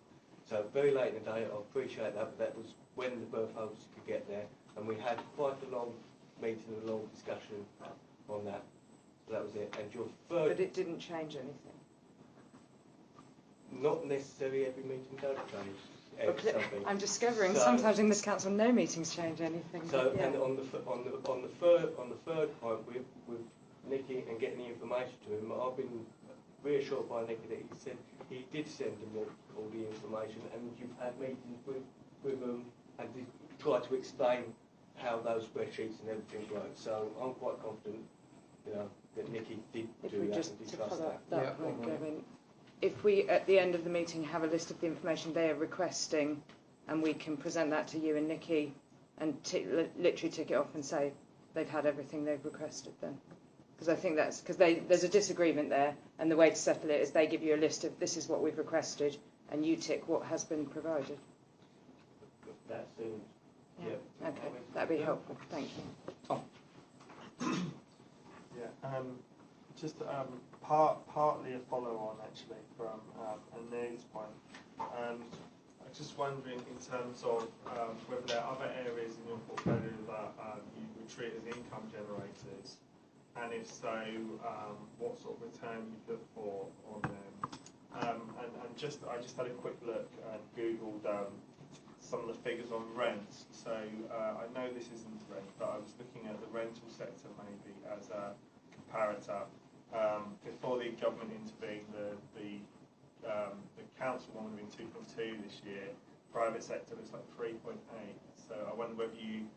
So very late in the day, I appreciate that, but that was when the berth holders could get there, and we had quite a long meeting, a long discussion on that. So that was it. And your third... But it didn't change anything? Not necessarily every meeting does change something. I'm discovering sometimes in this council no meetings change anything. So, yeah. and on the third point with Nicky and getting the information to him, I've been reassured by Nicky that he said he did send him all the information, and you've had meetings with them and tried to explain how those spreadsheets and everything work. So I'm quite confident, that Nicky did do that and discuss that. Point, Gavin, if we at the end of the meeting have a list of the information they are requesting, and we can present that to you and Nicky, and literally tick it off and say they've had everything they've requested, then. Because I think that's because there's a disagreement there, and the way to settle it is they give you a list of this is what we've requested, and you tick what has been provided. That seems, yeah. Okay, that'd be helpful. Thank you. Tom. Yeah, just partly a follow-on actually from Anu's point. I'm just wondering in terms of whether there are other areas in your portfolio that you would treat as income generators, and if so, what sort of return you look for on them. And I just had a quick look and Googled some of the figures on rents. So I know this isn't rent, but I was looking at the rental sector maybe as a comparator. Before the government intervened, the council one would have been 2.2 this year. Private sector looks like 3.8. So I wonder whether you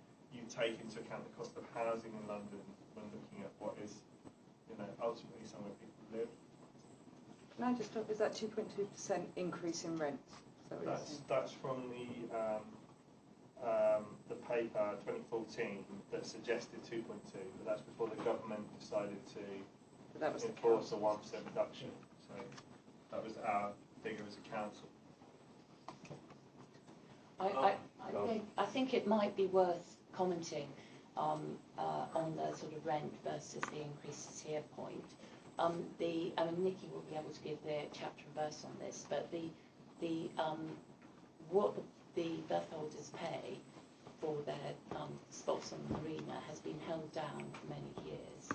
take into account the cost of housing in London when looking at what is, ultimately somewhere people live. Can I just stop? Is that 2.2% increase in rent? That's from the paper 2014 that suggested 2.2, but that's before the government decided to enforce a 1% reduction. So that was our figure as a council. I think it might be worth commenting on the sort of rent versus the increases here point. Nikki will be able to give the chapter and verse on this, but what the berth holders pay for their spots on the marina has been held down for many years.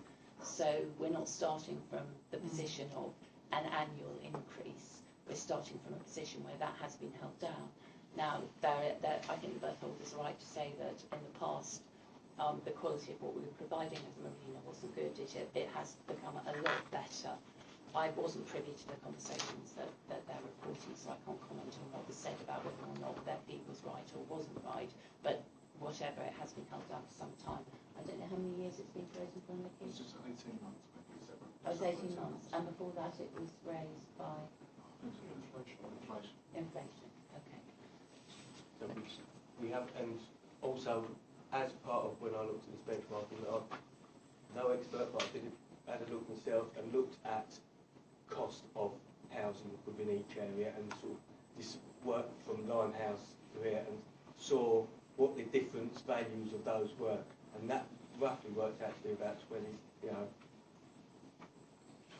So we're not starting from the position of an annual increase. We're starting from a position where that has been held down. Now, I think the berth holders are right to say that in the past, the quality of what we were providing as a marina wasn't good. It has become a lot better. I wasn't privy to the conversations that they're reporting, so I can't comment on what was said about whether or not their fee was right or wasn't right. But whatever, it has been held down for some time. I don't know how many years it's been frozen for, Nikki? It's just 18 months, maybe. Oh, it was 18 months, and before that it was raised by inflation. Okay. So we have, and also as part of when I looked at this benchmarking, I'm no expert, but I had a look myself and looked at cost of housing within each area and sort of this work from Limehouse to here and saw what the different values of those were, and that roughly worked out to be about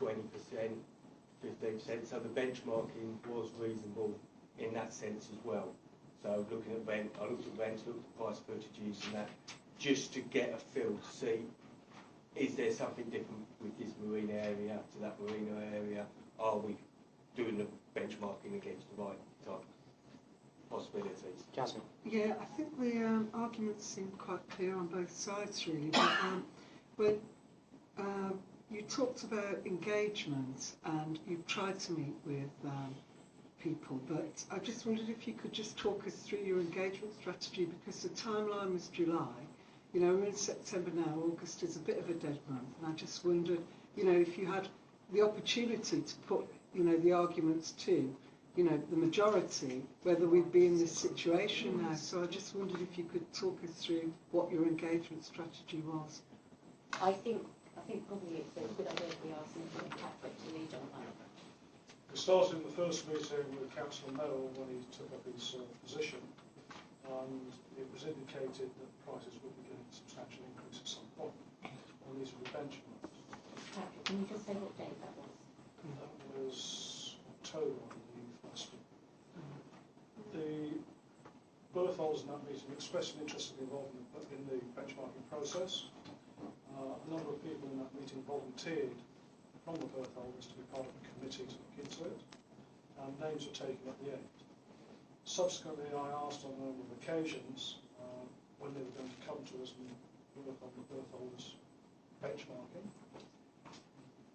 20%, 15%. So the benchmarking was reasonable in that sense as well. So looking at rent, I looked at rent, looked at price footages and that, just to get a feel to see, is there something different with this marina area to that marina area? Are we doing the benchmarking against the right type of possibilities? Jasmine? Yeah, I think the arguments seem quite clear on both sides, really. But when you talked about engagement and you've tried to meet with people, but I just wondered if you could just talk us through your engagement strategy, because the timeline was July. We're in September now. August is a bit of a dead month, and I just wondered, if you had the opportunity to put, the arguments to, the majority, whether we'd be in this situation now. So I just wondered if you could talk us through what your engagement strategy was. I think probably it's a good idea if we ask Nikki and Patrick to lead on that. We started the first meeting with Councillor Merrill when he took up his position, and it was indicated that prices would be getting a substantial increase at some point, and these were the benchmarks. Patrick, can you just say what date that was? That was October, I believe, last year. The berth holders in that meeting expressed an interest in involvement in the benchmarking process. A number of people in that meeting volunteered from the berth holders to be part of a committee to look into it, and names were taken at the end. Subsequently, I asked on a number of occasions when they were going to come to us and work on the berth holders benchmarking,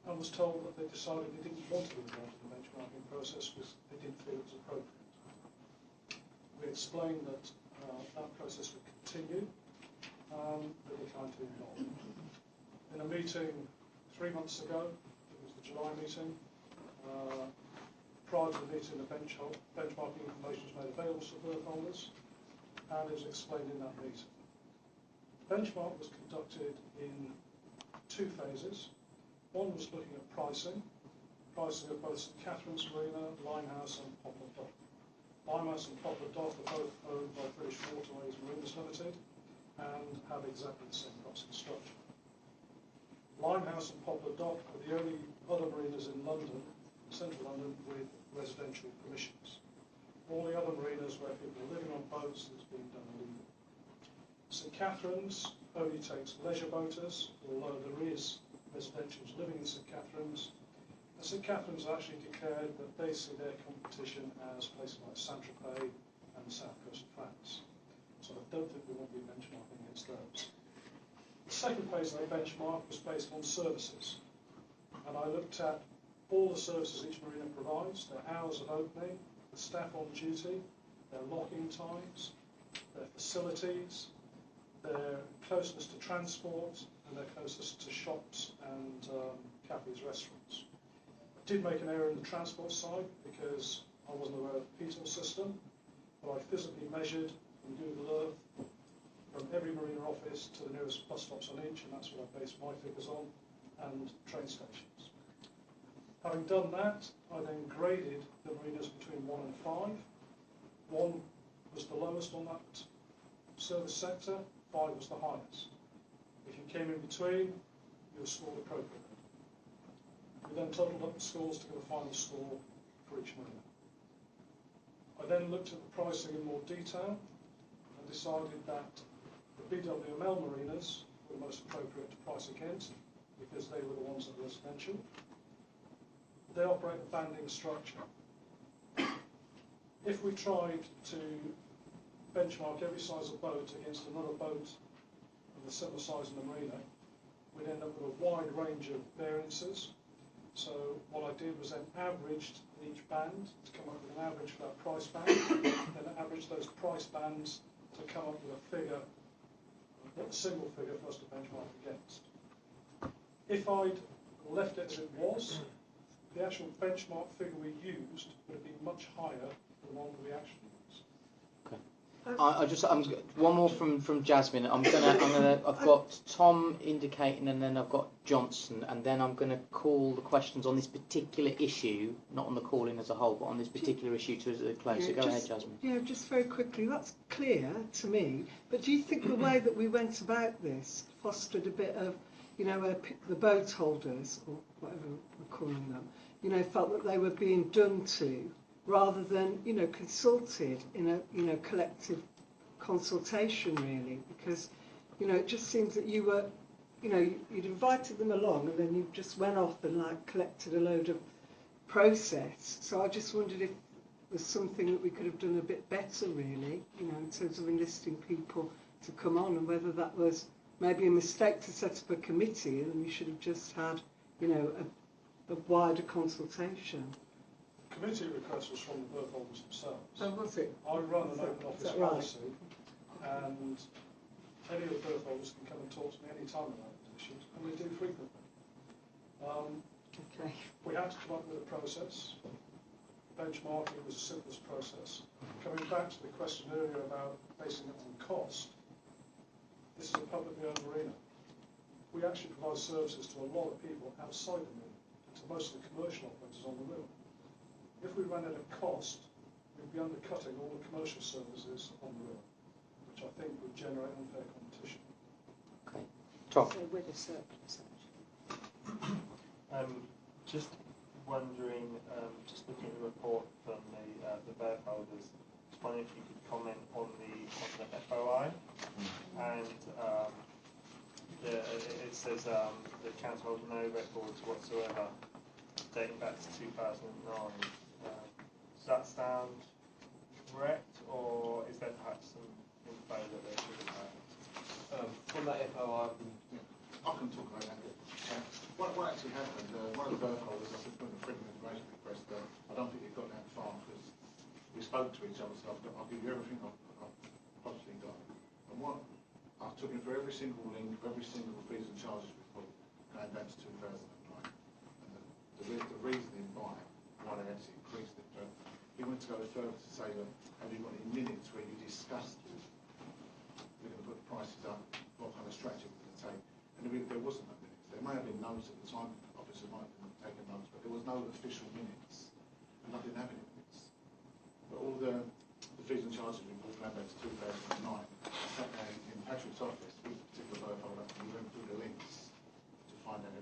and was told that they decided they didn't want to be involved in the benchmarking process because they didn't feel it was appropriate. We explained that that process would continue, but declined to be involved. In a meeting 3 months ago, it was the July meeting, prior to the meeting, the benchmarking information was made available to berth holders, and it was explained in that meeting. The benchmark was conducted in 2 phases. One was looking at pricing of both St Catherine's Marina, Limehouse and Poplar Dock. Limehouse and Poplar Dock are both owned by British Waterways Marinas Limited and have exactly the same pricing structure. Limehouse and Poplar Dock are the only other marinas in London, central London, with residential permissions. All the other marinas where people are living on boats, it's been done illegal. St Catherine's only takes leisure boaters, although there is residentials living in St Catherine's. And St Catherine's actually declared that they see their competition as places like Saint-Tropez and the south coast of France. So I don't think we want to be benchmarking against those. The second phase of the benchmark was based on services. And I looked at all the services each marina provides, their hours of opening, the staff on duty, their locking times, their facilities, their closeness to transport, and their closeness to shops and cafes, restaurants. I did make an error in the transport side because I wasn't aware of the PTOL system, but I physically measured from Google Earth from every marina office to the nearest bus stops on each, and that's what I based my figures on, and train stations. Having done that, I then graded the marinas between 1 and 5. 1 was the lowest on that service sector, 5 was the highest. If you came in between, you were scored appropriately. We then totaled up the scores to get a final score for each marina. I then looked at the pricing in more detail and decided that the BWML marinas were the most appropriate to price against because they were the ones that were residential. They operate a banding structure. If we tried to benchmark every size of boat against another boat of a similar size in the marina, we'd end up with a wide range of variances. So what I did was then averaged each band to come up with an average for that price band, then averaged those price bands to come up with a figure, a single figure for us to benchmark against. If I'd left it as it was, the actual benchmark figure we used would have been much higher than the one that we actually used. Okay. One more from Jasmine. I've got Tom indicating, and then I've got Johnson, and then I'm going to call the questions on this particular issue, not on the call-in as a whole, but on this particular issue to a close. So go ahead, Jasmine. Yeah, just very quickly. That's clear to me. But do you think the way that we went about this fostered a bit of, where the boat holders, or whatever we're calling them, felt that they were being done to, rather than, consulted in a, collective consultation, really? Because, it just seems that you were, you'd invited them along and then you just went off and, collected a load of process. So I just wondered if there's something that we could have done a bit better, really, in terms of enlisting people to come on, and whether that was maybe a mistake to set up a committee and we should have just had, a wider consultation. The committee request was from the berth holders themselves. Oh, was it? I run an open office right? policy, and any of the berth holders can come and talk to me any time about these issues, and they do frequently. Okay. We had to come up with a process. Benchmarking was the simplest process. Coming back to the question earlier about basing it on cost, this is a publicly owned marina. We actually provide services to a lot of people outside the marina, to most of the commercial operators on the river. If we ran at a cost, we'd be undercutting all the commercial services on the river, which I think would generate unfair competition. Okay. Tom. So with a surplus, actually. Just wondering, just looking at the report from the berth holders, just wondering if you could comment on the FOI, and it says the council holds no records whatsoever dating back to 2009. Does that sound correct, or is there perhaps some info that they should have had? On that FOI, I can talk about that. What actually happened, one of the berth holders, I said, put in a freedom of information request, I don't think it got that far, because we spoke to each other, so I'll give you everything I've possibly got. And what I took him for every single link, every single fees and charges report, going back to 2009. And the reasoning why they actually increased it. But he went to go further to say, look, have you got any minutes where you discussed it? We're going to put the prices up, what kind of strategy we're going to take. And there wasn't no minutes. There may have been notes at the time, officers might have been taking notes, but there was no official minutes. And I didn't have any minutes. But all the fees and charges report going back to 2009, I sat down in Patrick's office with a particular berth holder, and we went through the links to find out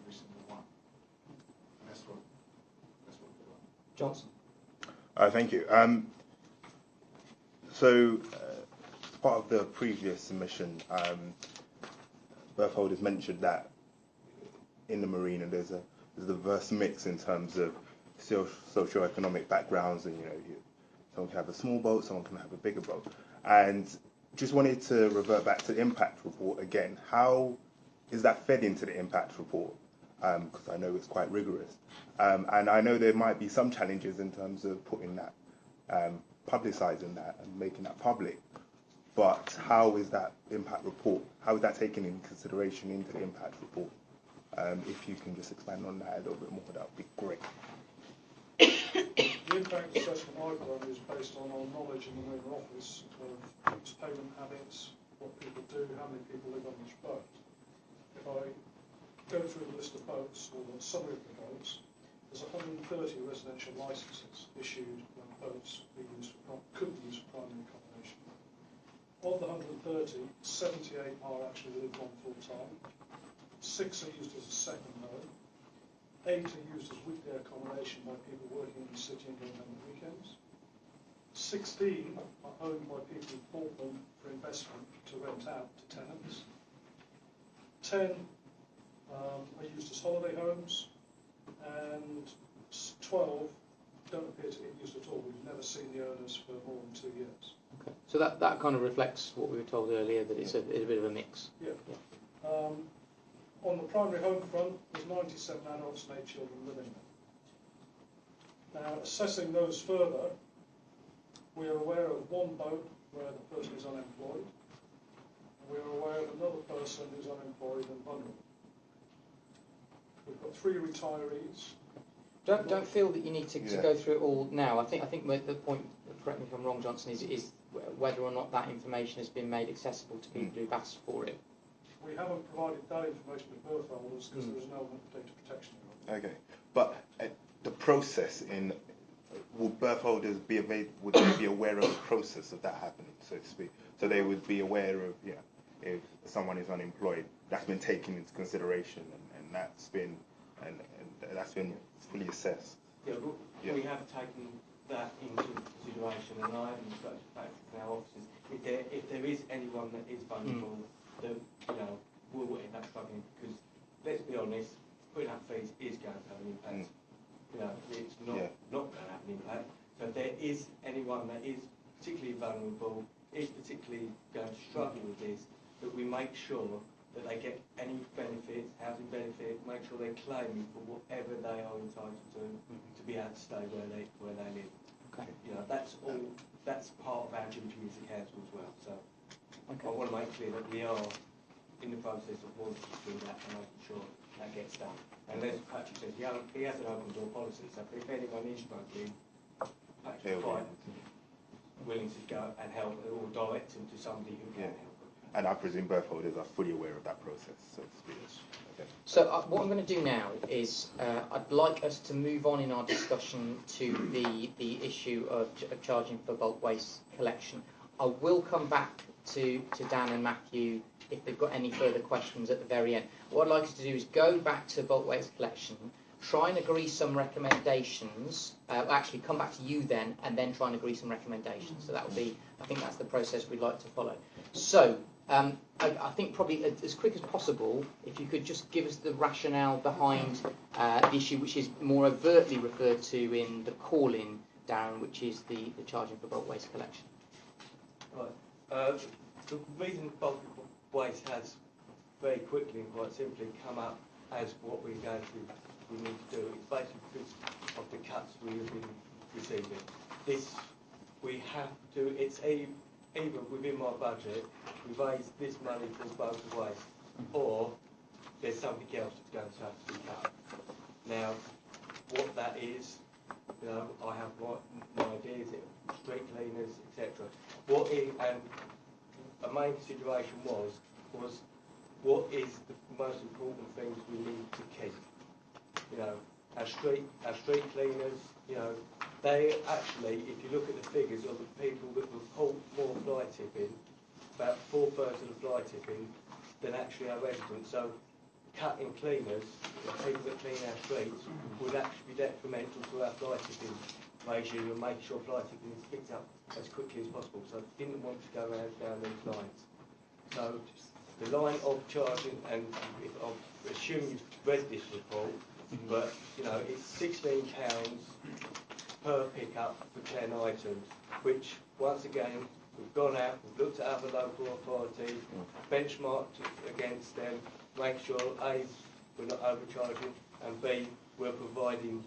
Johnson. Thank you. So, as part of the previous submission, Bertholders mentioned that in the marina there's a diverse mix in terms of socio-economic backgrounds, and someone can have a small boat, someone can have a bigger boat, and just wanted to revert back to the impact report again. How is that fed into the impact report? Because I know it's quite rigorous, and I know there might be some challenges in terms of putting that, publicising that, and making that public. But how is that impact report? How is that taken into consideration into the impact report? If you can just expand on that a little bit more, that would be great. The impact assessment I've done is based on our knowledge in the Marine Office of payment habits, what people do, how many people live on each boat. If I go through the list of boats, or the summary of the boats, there's 130 residential licences issued when boats could be used for primary accommodation. Of the 130, 78 are actually lived on full time, 6 are used as a second home, 8 are used as weekday accommodation by people working in the city and going home on weekends. 16 are owned by people who bought them for investment to rent out to tenants. 10 are used as holiday homes, and 12 don't appear to get used at all. We've never seen the owners for more than 2 years. Okay. So that kind of reflects what we were told earlier, that it's a bit of a mix. Yeah. On the primary home front, there's 97 adults and 8 children living there. Now, assessing those further, we are aware of one boat where the person is unemployed. We are aware of another person who's unemployed and vulnerable. We've got 3 retirees. Don't feel that you need to go through it all now. I think the point, correct me if I'm wrong, Johnson, is whether or not that information has been made accessible to people who've asked for it. We haven't provided that information to Bertholders because there is no data protection. Okay, but the process will Bertholders would they be aware of the process of that happening, so to speak? So they would be aware of if someone is unemployed, that's been taken into consideration, and that's been fully assessed. Yeah, we have taken that into consideration, and I have instructed back to our officers if there is anyone that is vulnerable, that will end up struggling, because let's be honest, putting up fees is going to have an impact. It's not going to have an impact. So if there is anyone that is particularly vulnerable, is particularly going to struggle with this, that we make sure that they get any benefits, housing benefit, make sure they're claiming for whatever they are entitled to be able to stay where they live. Okay. That's all. That's part of our duty as a council as well. So I want to make clear that we are in the process of wanting to do that and making sure that gets done. And as Patrick says, he has an open door policy, so if anyone is struggling, Patrick's quite willing to go and help, or direct them to somebody who can help them. And I presume Bertholders are fully aware of that process, so to speak. Okay. So what I'm going to do now is I'd like us to move on in our discussion to the issue of charging for bulk waste collection. I will come back to Dan and Matthew if they've got any further questions at the very end. What I'd like us to do is go back to bulk waste collection, try and agree some recommendations, actually come back to you then, and then try and agree some recommendations. So that would be, I think that's the process we'd like to follow. So I think probably as quick as possible, if you could just give us the rationale behind the issue which is more overtly referred to in the call-in, Darren, which is the charging for bulk waste collection. Right. The reason bulk waste has very quickly and quite simply come up as what we need to do is basically because of the cuts we have been receiving. We have to, it's either within my budget, we raise this money for bulk waste, or there's something else that's going to have to be cut. Now, what that is, I have my ideas, street cleaners, etc. And a main consideration was what is the most important things we need to keep. Our street cleaners, they actually, if you look at the figures of the people that report more fly tipping, about 4/3 of the fly tipping than actually our residents. So cutting cleaners, the people that clean our streets, would actually be detrimental to our fly tipping regime and making sure fly tipping is picked up as quickly as possible. So I didn't want to go down these lines. So the line of charging, and if I assume you've read this report, but you know, it's £16 per pickup for 10 items, which once again we've gone out, we've looked at other local authorities, benchmarked against them, making sure A, we're not overcharging, and B, we're providing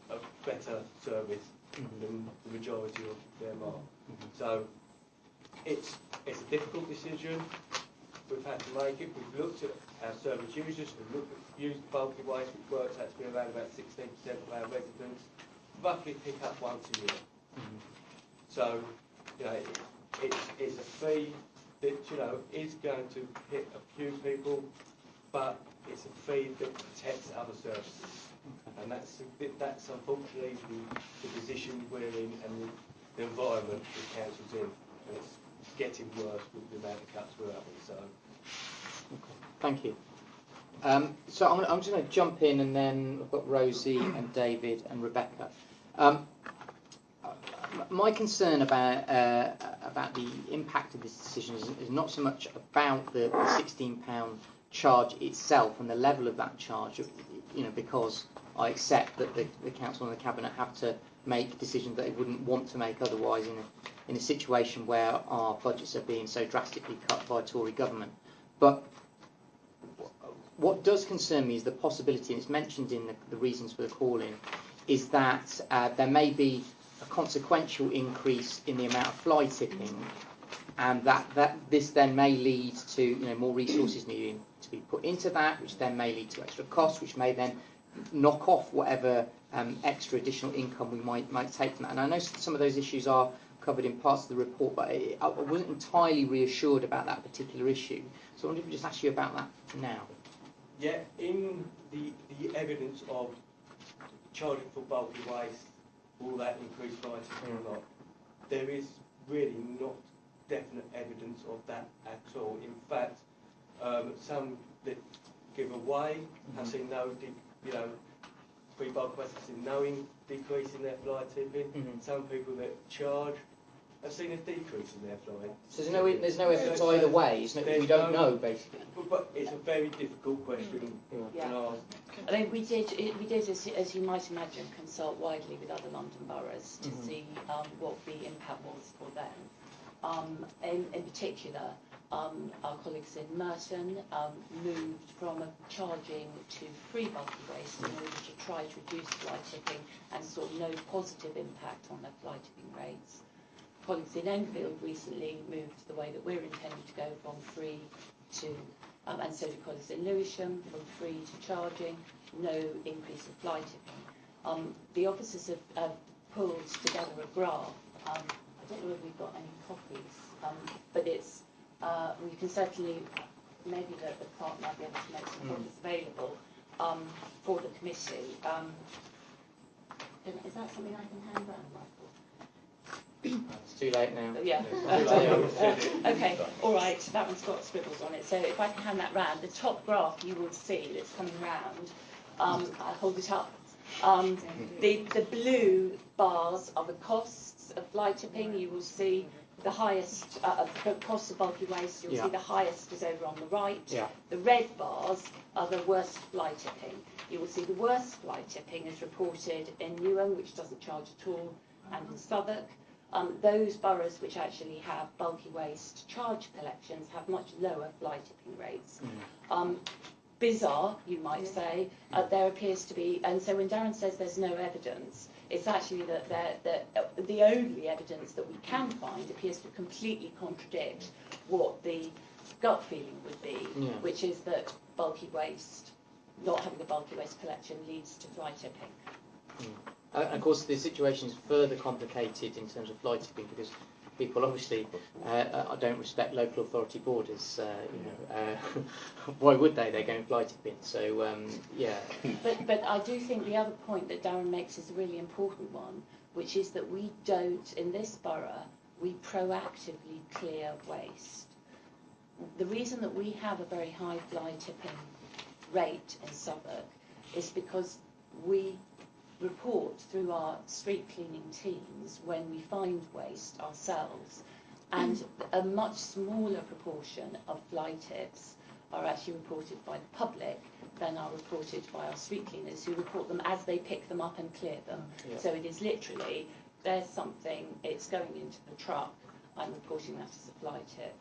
a better service than the majority of them are. So it's a difficult decision. We've had to make it. We've looked at our service users. We've looked at used bulky waste, which works out to be around about 16% of our residents roughly pick up once a year. So, you know, it's a fee that, you know, is going to hit a few people, but it's a fee that protects other services. And that's unfortunately the position we're in and the environment the council's in. And it's getting worse with the amount of cuts we're having. So. Okay. Thank you. So I'm just going to jump in, and then I've got Rosie and David and Rebecca. My concern about the impact of this decision is not so much about the £16 charge itself and the level of that charge, you know, because I accept that the council and the cabinet have to make decisions that they wouldn't want to make otherwise in a situation where our budgets are being so drastically cut by a Tory government. But what does concern me is the possibility, and it's mentioned in the reasons for the call-in, is that there may be a consequential increase in the amount of fly tipping, and that this then may lead to, you know, more resources needing to be put into that, which then may lead to extra costs, which may then knock off whatever extra additional income we might take from that. And I know some of those issues are covered in parts of the report, but I wasn't entirely reassured about that particular issue. So I wanted to just ask you about that now. Yeah, in the evidence of charging for bulky waste, will that increase fly tipping or not? There is really not definite evidence of that at all. In fact, some that give away have seen no, free bulk waste have seen no decrease in their fly tipping. Some people that charge have seen a decrease in their fly. So there's no evidence either way. We don't know, basically. But it's a very difficult question to ask. I mean, we did, as you might imagine, consult widely with other London boroughs to see what the impact was for them. In particular, our colleagues in Merton moved from charging to free bulky waste in order to try to reduce fly tipping and saw no positive impact on their fly tipping rates. Colleagues in Enfield recently moved the way that we're intending to go from free to, and so do colleagues in Lewisham, from free to charging, no increase in fly tipping. The officers have pulled together a graph. I don't know if we've got any copies, but it's, we can certainly, maybe the clerk might be able to make some copies available for the committee. Is that something I can hand round, Michael? It's too late now. Yeah. Okay, all right, that one's got scribbles on it. So if I can hand that round, the top graph you will see that's coming round, I'll hold it up. The blue bars are the costs of fly tipping. You will see the highest, the cost of bulky waste, you'll see the highest is over on the right. Yeah. The red bars are the worst fly tipping. You will see the worst fly tipping is reported in Newham, which doesn't charge at all, and in Southwark. Those boroughs which actually have bulky waste charge collections have much lower fly tipping rates. Bizarre, you might say, there appears to be, and so when Darren says there's no evidence, it's actually that the only evidence that we can find appears to completely contradict what the gut feeling would be, which is that bulky waste, not having a bulky waste collection leads to fly tipping. And of course, the situation is further complicated in terms of fly tipping because people obviously don't respect local authority borders. Why would they? They're going fly tipping. So yeah. But I do think the other point that Darren makes is a really important one, which is that we don't, in this borough, we proactively clear waste. The reason that we have a very high fly tipping rate in Southwark is because we report through our street cleaning teams when we find waste ourselves, and a much smaller proportion of fly tips are actually reported by the public than are reported by our street cleaners, who report them as they pick them up and clear them. Yeah. So it is literally, there's something, it's going into the truck, I'm reporting that as a fly tip.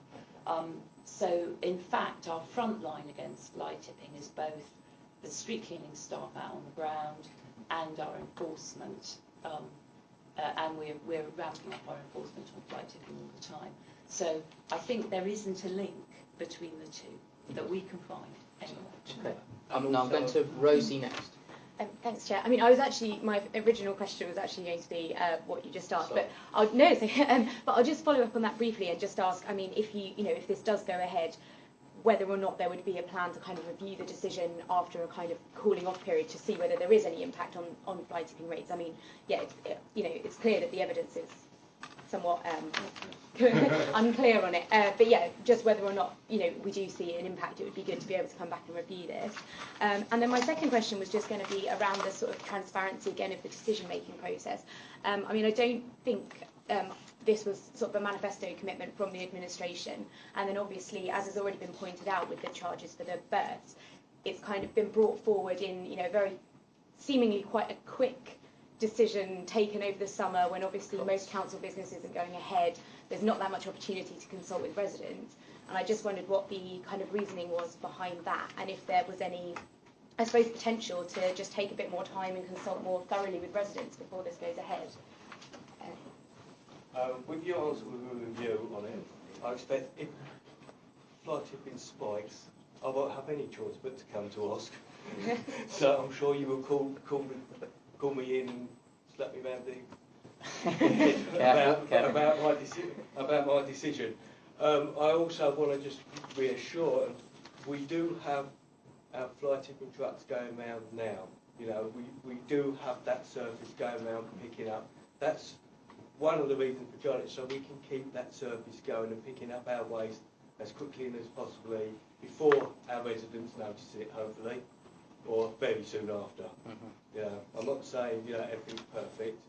So in fact, our front line against fly tipping is both the street cleaning staff out on the ground and our enforcement, and we're ramping up our enforcement on fly tipping all the time. So I think there isn't a link between the two that we can find anyway. Okay. Now I'm going to Rosie next. Thanks, Chair. I mean, my original question was actually going to be what you just asked, Sorry. but I'll just follow up on that briefly and just ask. I mean, if this does go ahead, whether or not there would be a plan to kind of review the decision after a kind of cooling off period to see whether there is any impact on fly tipping rates. I mean, yeah, it's clear that the evidence is somewhat unclear on it, but yeah, just whether or not we do see an impact, it would be good to be able to come back and review this. And then my second question was just going to be around the sort of transparency again of the decision-making process. I mean, I don't think this was sort of a manifesto commitment from the administration, and then obviously, as has already been pointed out with the charges for the births, it's kind of been brought forward in very seemingly quite a quick decision taken over the summer, when obviously most council business isn't going ahead. There's not that much opportunity to consult with residents, and I just wondered what the kind of reasoning was behind that, and if there was any, I suppose, potential to just take a bit more time and consult more thoroughly with residents before this goes ahead. With your answer with a review on it, I expect if fly tipping spikes, I won't have any choice but to come to ask. So I'm sure you will call me in and slap me round the about my decision. I also want to just reassure, we do have our fly tipping trucks going round now. We do have that service going round picking up. That's one of the reasons for joining it, so we can keep that service going and picking up our waste as quickly and as possibly before our residents notice it, hopefully, or very soon after. I'm not saying everything's perfect.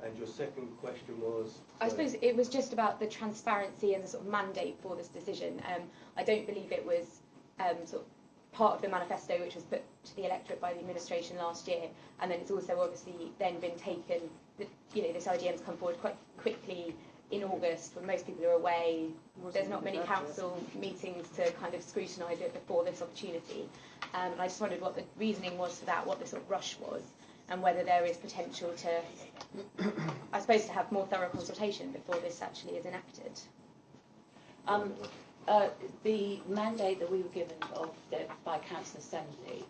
And your second question was? I suppose it was just about the transparency and the sort of mandate for this decision. I don't believe it was sort of part of the manifesto which was put to the electorate by the administration last year, and then it's also obviously then been taken. This IDM's come forward quite quickly in August when most people are away. There's not many council meetings to kind of scrutinise it before this opportunity. And I just wondered what the reasoning was for that, what the sort of rush was, and whether there is potential to, I suppose, to have more thorough consultation before this actually is enacted. The mandate that we were given by Council Assembly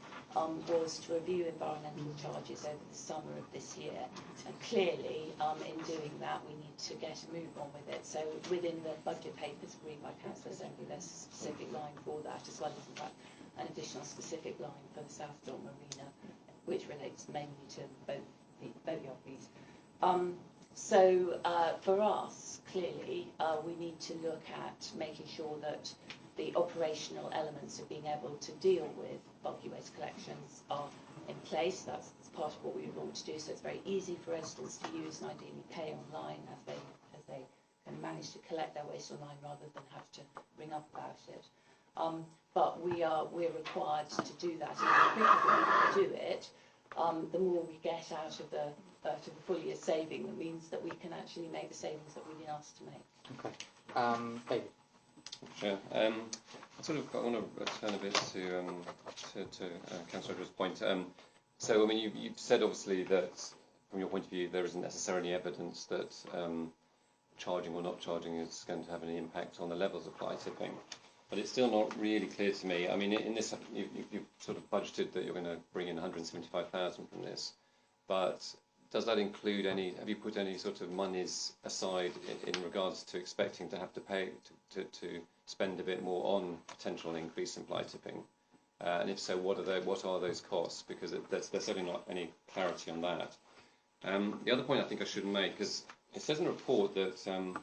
was to review environmental charges over the summer of this year, and clearly in doing that we need to get a move on with it. So within the budget papers agreed by Council Assembly, there's a specific line for that, as well as in fact an additional specific line for the Southwark Marina, which relates mainly to boat yachties. So for us, clearly, we need to look at making sure that the operational elements of being able to deal with bulky waste collections are in place. That's part of what we want to do, so it's very easy for residents to use and ideally pay online as they can manage to collect their waste online rather than have to ring up about it. But we're required to do that, and the quicker we do it, the more we get out of the full year saving. That means that we can actually make the savings that we've been asked to make. Okay. David. Sure. I want to return a bit to Councillor Edwards' point. So, I mean, you've said obviously that from your point of view there isn't necessarily evidence that charging or not charging is going to have any impact on the levels of fly tipping. But it's still not really clear to me. I mean, in this, you've sort of budgeted that you're going to bring in 175,000 from this, but does that include any? Have you put any sort of monies aside in regards to expecting to have to pay to spend a bit more on potential increase in fly tipping? And if so, what are those costs? Because there's certainly not any clarity on that. The other point I think I should make is it says in the report that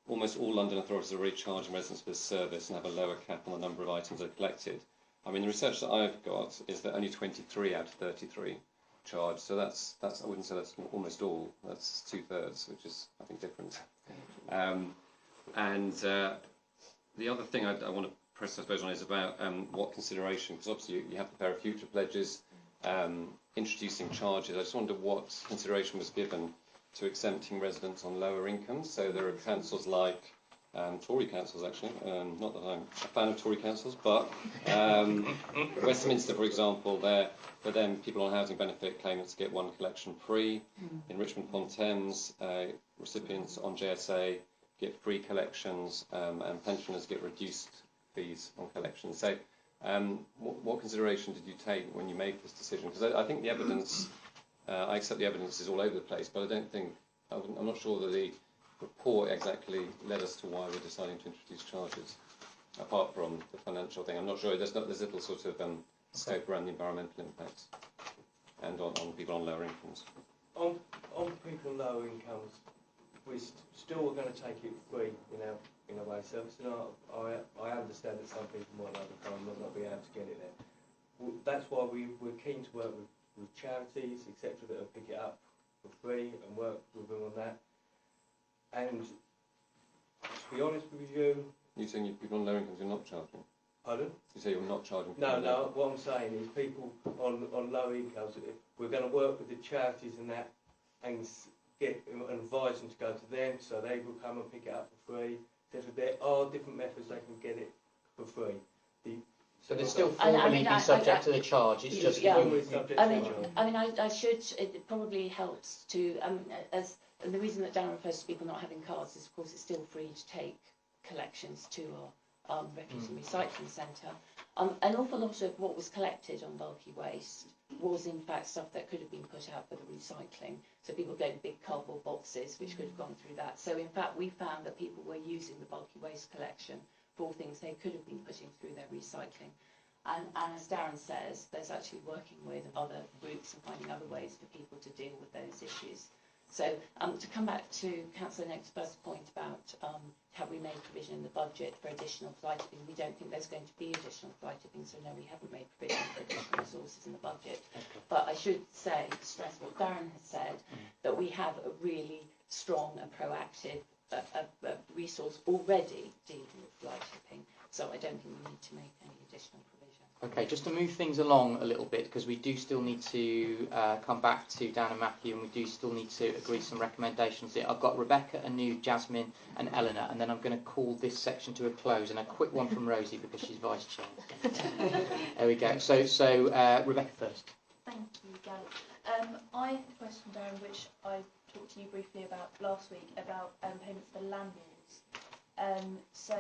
almost all London authorities are already charging residents for this service and have a lower cap on the number of items that are collected. I mean, the research that I've got is that only 23 out of 33 charge, so that's I wouldn't say that's almost all. That's 2/3, which is, I think, different. The other thing I want to press, I suppose, on is about what consideration, because obviously you have to prepare future pledges, introducing charges. I just wonder what consideration was given to exempting residents on lower incomes. So there are councils like Tory councils, actually. Not that I'm a fan of Tory councils, but Westminster, for example, for them, people on housing benefit claimants get one collection free. In Richmond upon Thames, recipients on JSA get free collections, and pensioners get reduced fees on collections. So, what consideration did you take when you made this decision? Because I think the evidence, I accept the evidence is all over the place, but I don't think, I'm not sure that the report exactly led us to why we're deciding to introduce charges, apart from the financial thing. I'm not sure, there's little sort of scope around the environmental impacts and on people on lower incomes. On people on lower incomes, we're still going to take it free in a way service, and I understand that some people might have the car and not be able to get it there. That's why we're keen to work with charities, etc., that will pick it up for free and work with them on that. And to be honest with you... You're saying people on lower incomes you're not charging? Pardon? You say you're not charging No, people? no, what I'm saying is people on low incomes, we're going to work with the charities and that and advise them to go to them, so they will come and pick it up for free. There are different methods they can get it for free. So they're still formally be subject to the charge. It's just formally subject to the charge. I should. It probably helps to and the reason that Darren refers to people not having cards is, of course, it's still free to take collections to our refuse and recycling centre. An awful lot of what was collected on bulky waste was in fact stuff that could have been put out for the recycling. So people gave big cardboard boxes which could have gone through that. So in fact we found that people were using the bulky waste collection for things they could have been putting through their recycling. And as Darren says, there's actually working with other groups and finding other ways for people to deal with those issues. So to come back to Councillor Negg's first point about have we made provision in the budget for additional fly tipping, we don't think there's going to be additional fly tipping, so no, we haven't made provision for additional resources in the budget. But I should stress what Darren has said, that we have a really strong and proactive resource already dealing with fly tipping, so I don't think we need to make any additional provision. Okay, just to move things along a little bit, because we do still need to come back to Dan and Matthew, and we do still need to agree some recommendations here. I've got Rebecca, Anu, Jasmine and Eleanor, and then I'm going to call this section to a close, and a quick one from Rosie because she's Vice Chair. There we go. So Rebecca first. Thank you, Gary. I have a question, Darren, which I talked to you briefly about last week, about payments for landlords. So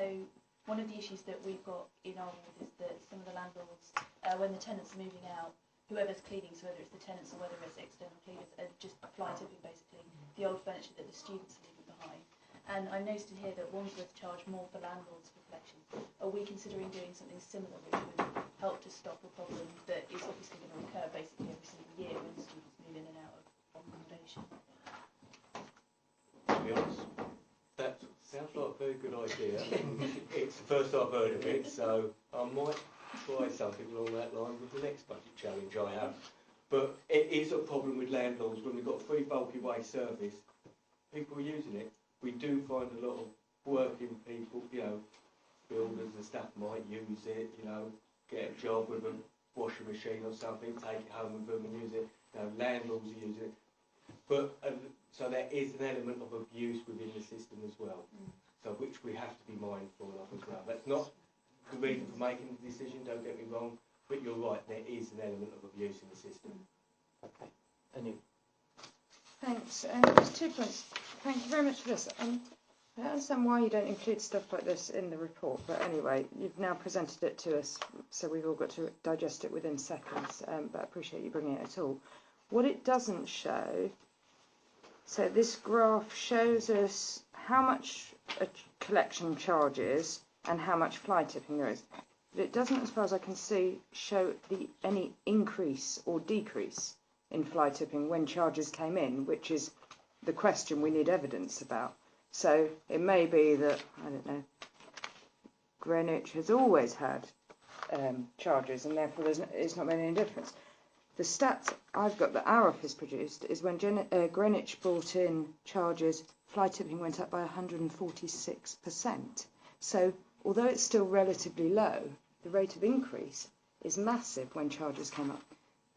one of the issues that we've got in our ward is that some of the landlords, when the tenants are moving out, whoever's cleaning, so whether it's the tenants or whether it's external cleaners, are just fly tipping basically the old furniture that the students are leaving behind. And I noticed in here that Wandsworth charge more for landlords for collections. Are we considering doing something similar which would help to stop a problem that is obviously going to recur basically every single year when students move in and out of accommodation? To be honest, that sounds like a very good idea. It's the first I've heard of it, so I might try something along that line with the next budget challenge I have. But it is a problem with landlords when we've got free bulky waste service. People are using it. We do find a lot of working people, builders and stuff might use it, get a job with a washing machine or something, take it home with them and use it. Landlords are using it. But so there is an element of abuse within the system as well, so which we have to be mindful of as well. That's not the reason for making the decision, don't get me wrong, but you're right, there is an element of abuse in the system. Okay. Anu. Thanks. Just 2 points. Thank you very much for this. I don't understand why you don't include stuff like this in the report, but anyway, you've now presented it to us, so we've all got to digest it within seconds, but I appreciate you bringing it at all. What it doesn't show, so this graph shows us how much a collection charges and how much fly tipping there is, but it doesn't, as far as I can see, show any increase or decrease in fly tipping when charges came in, which is the question we need evidence about. So it may be that, I don't know, Greenwich has always had charges, and therefore it's not made any difference. The stats I've got that our office produced is when Greenwich brought in charges, fly tipping went up by 146%. So although it's still relatively low, the rate of increase is massive when charges came up.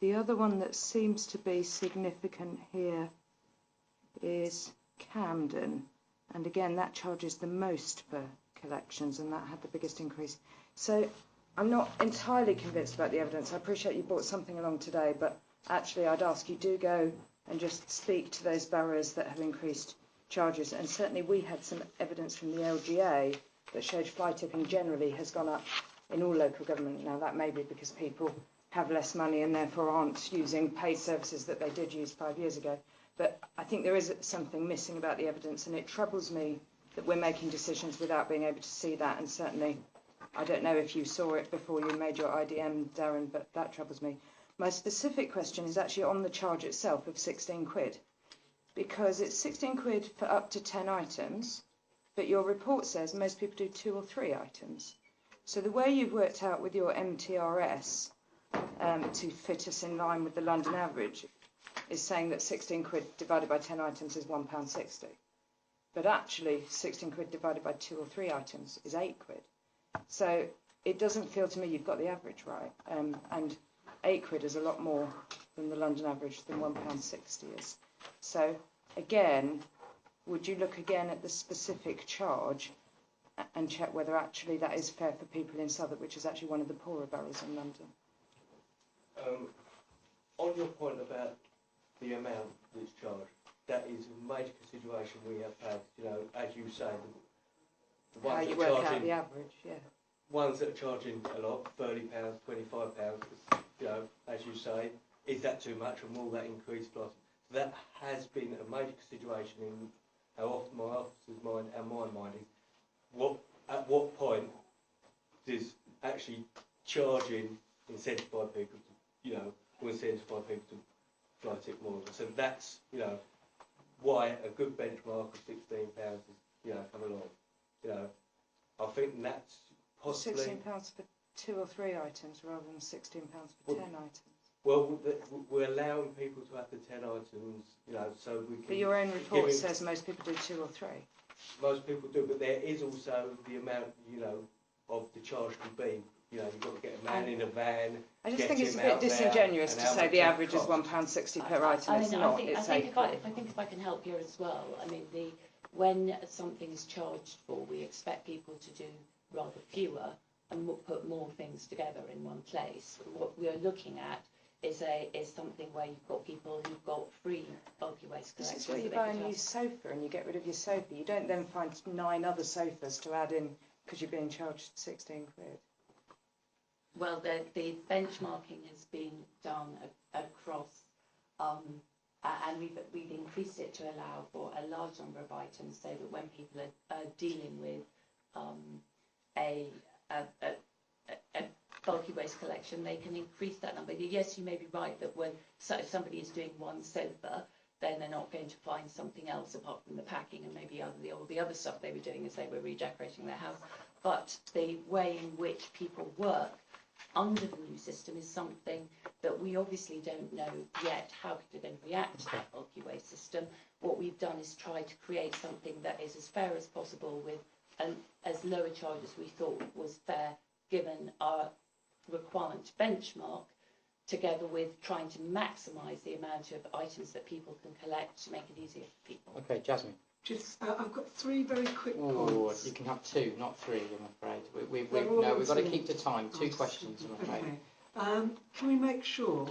The other one that seems to be significant here is Camden, and again that charges the most for collections, and that had the biggest increase. So I'm not entirely convinced about the evidence. I appreciate you brought something along today, but actually I'd ask you do go and just speak to those boroughs that have increased charges, and certainly we had some evidence from the LGA that showed fly tipping generally has gone up in all local government. Now that may be because people have less money and therefore aren't using paid services that they did use 5 years ago. But I think there is something missing about the evidence, and it troubles me that we're making decisions without being able to see that. And certainly, I don't know if you saw it before you made your IDM, Darren, but that troubles me. My specific question is actually on the charge itself of 16 quid, because it's 16 quid for up to 10 items, but your report says most people do 2 or 3 items. So the way you've worked out with your MTRS to fit us in line with the London average is saying that 16 quid divided by 10 items is £1.60. But actually, 16 quid divided by 2 or 3 items is 8 quid. So it doesn't feel to me you've got the average right. And 8 quid is a lot more than the London average than £1.60 is. So again, would you look again at the specific charge and check whether actually that is fair for people in Southwark, which is actually one of the poorer boroughs in London? On your point about the amount that's charged, that is a major consideration we have had. You know, as you say, the ones how you that work are out charging, the average, yeah. Ones that are charging a lot, £30, £25. You know, as you say, is that too much, and will that increase prices? That has been a major consideration in how often my officer's mind and my mind is. At what point does actually charging incentivise people to, you know, or incentivise people to fly tip more? So that's, you know, why a good benchmark of £16 is, you know, come along. You know, I think that's possibly £16 for 2 or 3 items rather than £16 for 10 items. Well, we're allowing people to have the 10 items, you know, so we can... But your own report says most people do 2 or 3. Most people do, but there is also the amount, you know, of the charge can be. You know, you've got to get a man in a van. I just think it's a bit disingenuous to say the average is £1.60 per item. It's not. It's I think if I can help here as well. I mean, when something is charged for, we expect people to do rather fewer and put more things together in one place. What we are looking at is something where you've got people who've got free bulky waste collection. This is where you buy a new sofa and you get rid of your sofa. You don't then find 9 other sofas to add in because you're being charged 16 quid. Well, the benchmarking has been done across, and we've increased it to allow for a large number of items, so that when people are dealing with a bulky waste collection, they can increase that number. Yes, you may be right that when somebody is doing one sofa, then they're not going to find something else apart from the packing and maybe all the other stuff they were doing as they were redecorating their house. But the way in which people work under the new system is something that we obviously don't know yet how they're going to react to that bulky waste system. What we've done is try to create something that is as fair as possible with as low a charge as we thought was fair given our requirement to benchmark, together with trying to maximise the amount of items that people can collect to make it easier for people. Okay, Jasmine. Just, I've got 3 very quick points. You can have 2, not 3, I'm afraid. We've got to keep to time. 2 questions, I'm afraid. Okay. Can we make sure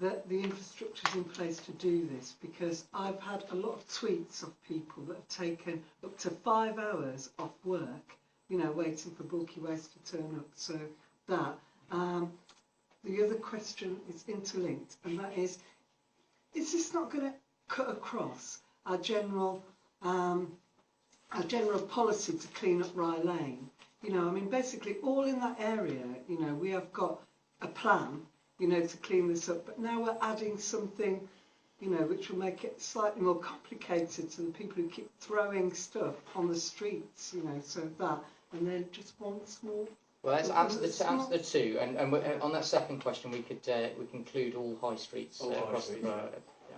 that the infrastructure is in place to do this? Because I've had a lot of tweets of people that have taken up to 5 hours off work, you know, waiting for bulky waste to turn up. So that. The other question is interlinked, and that is this not going to cut across our general policy to clean up Rye Lane? You know, I mean, basically all in that area, you know, we have got a plan, you know, to clean this up, but now we're adding something, you know, which will make it slightly more complicated to the people who keep throwing stuff on the streets, you know, so that. And then just one small Well, let's answer the two, and on that second question, we include all high streets across the borough. Yeah.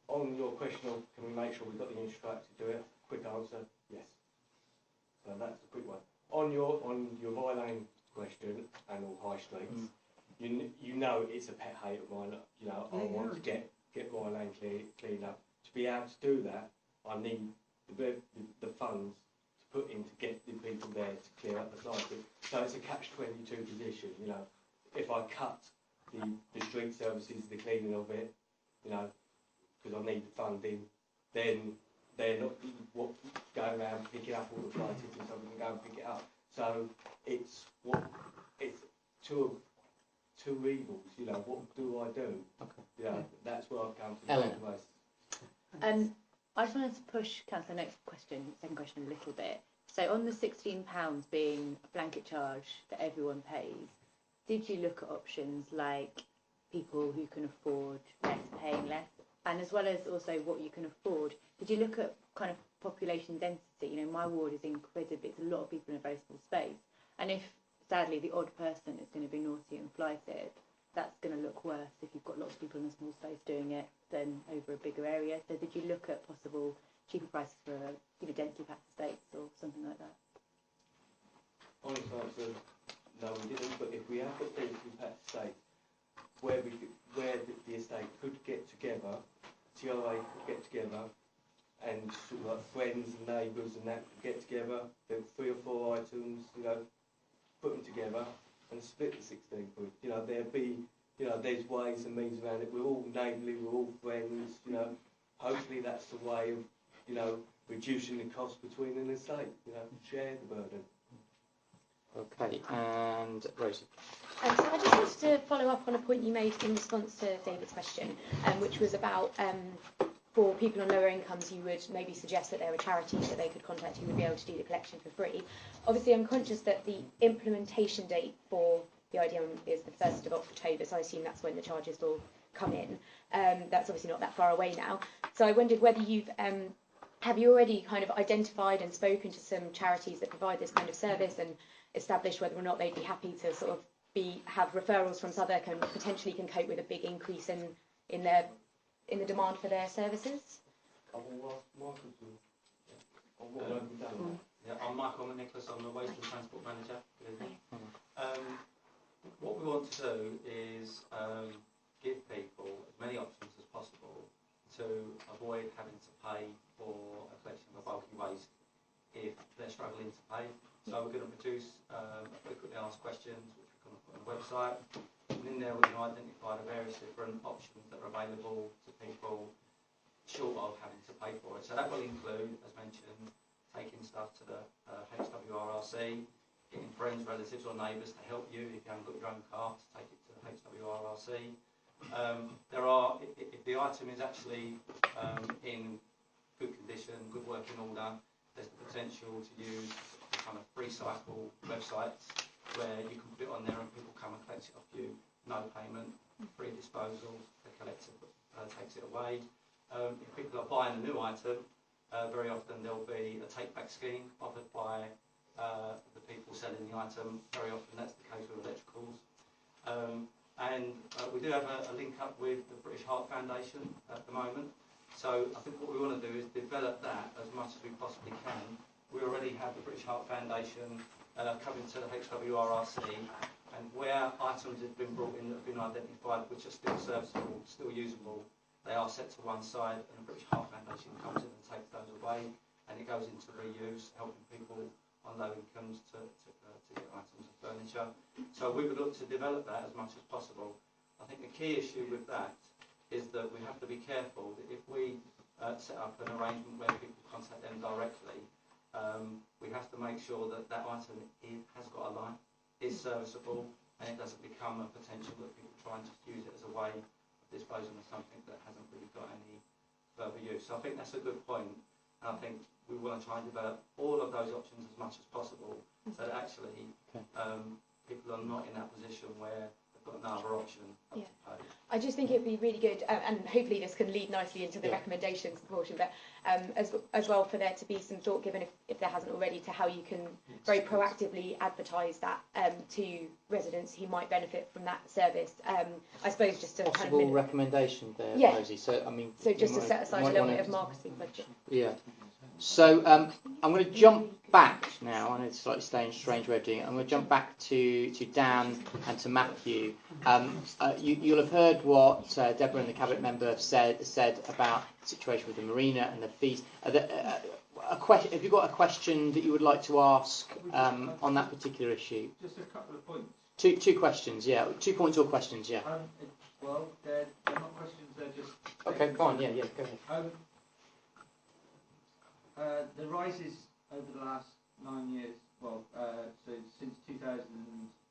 On your question of can we make sure we've got the infrastructure to do it? Quick answer, yes. So that's a quick one. On your Vine question and all high streets, you know it's a pet hate of mine. You know, I want to get Vine Lane cleaned up. To be able to do that, I need the funds to put in to get the people there to clear up the side. So it's a catch-22 position. You know, if I cut the street services, the cleaning of it, you know, because I need the funding, then they're not going around picking up all the flight tickets, so we can go and pick it up. So it's two evils, you know, what do I do? Okay. You know, that's where I've come to the place. I just wanted to push Councillor next question, second question a little bit. So on the £16 being a blanket charge that everyone pays, did you look at options like people who can afford less paying less, and as well as also what you can afford? Did you look at kind of population density? You know, my ward is incredible. It's a lot of people in a very small space, and if sadly the odd person is going to be naughty and flighted, that's going to look worse if you've got lots of people in a small space doing it than over a bigger area. So did you look at possible cheaper prices for densely packed estates or something like that? Honest answer, no, we didn't. But if we have got densely packed estates where the estate could get together, TRA could get together, and sort of like friends and neighbours and that could get together, then 3 or 4 items, you know, put them together and split the 16 quid. You know, there'd be, you know, there's ways and means around it. We're all neighbourly, we're all friends, you know. Hopefully that's the way of, you know, reducing the cost between an estate, you know, share the burden. Okay, and Rosie. So I just wanted to follow up on a point you made in response to David's question, which was about for people on lower incomes, you would maybe suggest that there are charities that they could contact who would be able to do the collection for free. Obviously, I'm conscious that the implementation date for the IDM is the 1st of October, so I assume that's when the charges will come in. That's obviously not that far away now. So I wondered whether have you already kind of identified and spoken to some charities that provide this kind of service and established whether or not they'd be happy to sort of have referrals from Southwark and potentially can cope with a big increase in the demand for their services? I'm Michael Nicholas, I'm the Waste and Transport Manager. What we want to do is give people as many options as possible to avoid having to pay for a collection of bulky waste if they're struggling to pay. So we're going to produce frequently asked questions, which we're going to put on the website. And in there we can identify the various different options that are available to people short of having to pay for it. So that will include, as mentioned, taking stuff to the HWRRC, getting friends, relatives or neighbours to help you if you haven't got your own car to take it to the HWRRC. If the item is actually in good condition, good working order, there's the potential to use kind of free cycle websites where you can put it on there and people come and collect it off you, no payment, free disposal, the collector takes it away. If people are buying a new item, very often there'll be a take-back scheme offered by the people selling the item. Very often that's the case with electricals. We do have a link up with the British Heart Foundation at the moment. So I think what we want to do is develop that as much as we possibly can. We already have the British Heart Foundation coming to the HWRRC, and where items have been brought in that have been identified which are still serviceable, still usable, they are set to one side, and the British Heart Foundation comes in and takes those away, and it goes into reuse, helping people on low incomes to get items of furniture. So we would look to develop that as much as possible. I think the key issue with that is that we have to be careful that if we set up an arrangement where people contact them directly, we have to make sure that that item has got a life, is serviceable, and it doesn't become a potential that people try and just use it as a way of disposing of something that hasn't really got any further use. So I think that's a good point, and I think we want to try and develop all of those options as much as possible so that actually people are not in that position where the got another option. Yeah. I just think it'd be really good, and hopefully this can lead nicely into the recommendations portion, but as well for there to be some thought given, if there hasn't already, to how you can very proactively advertise that to residents who might benefit from that service. I suppose just a possible kind of recommendation there, Rosie. So I mean, so just to set aside a little bit of marketing budget. Yeah. So I'm going to jump back now. I know it's a slightly strange way of doing it. I'm going to jump back to Dan and to Matthew. You'll have heard what Deborah and the Cabinet member have said about the situation with the marina and the fees. Have you got a question that you would like to ask on that particular issue? Just a couple of points. Two questions, yeah. 2 points or questions, yeah. Well, they're not questions, they're just... Okay, fine, yeah, go ahead. The rises over the last 9 years, so since 2008,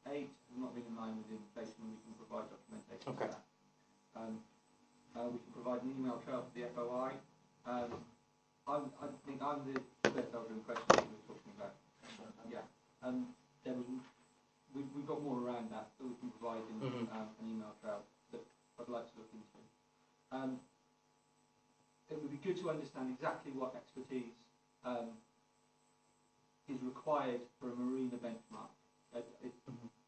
have not been in line with inflation, and we can provide documentation for that. We can provide an email trail for the FOI. I think I'm the best elder in question that we're talking about. Yeah. We've got more around that we can provide in an email trail that I'd like to look into. It would be good to understand exactly what expertise is required for a marina benchmark.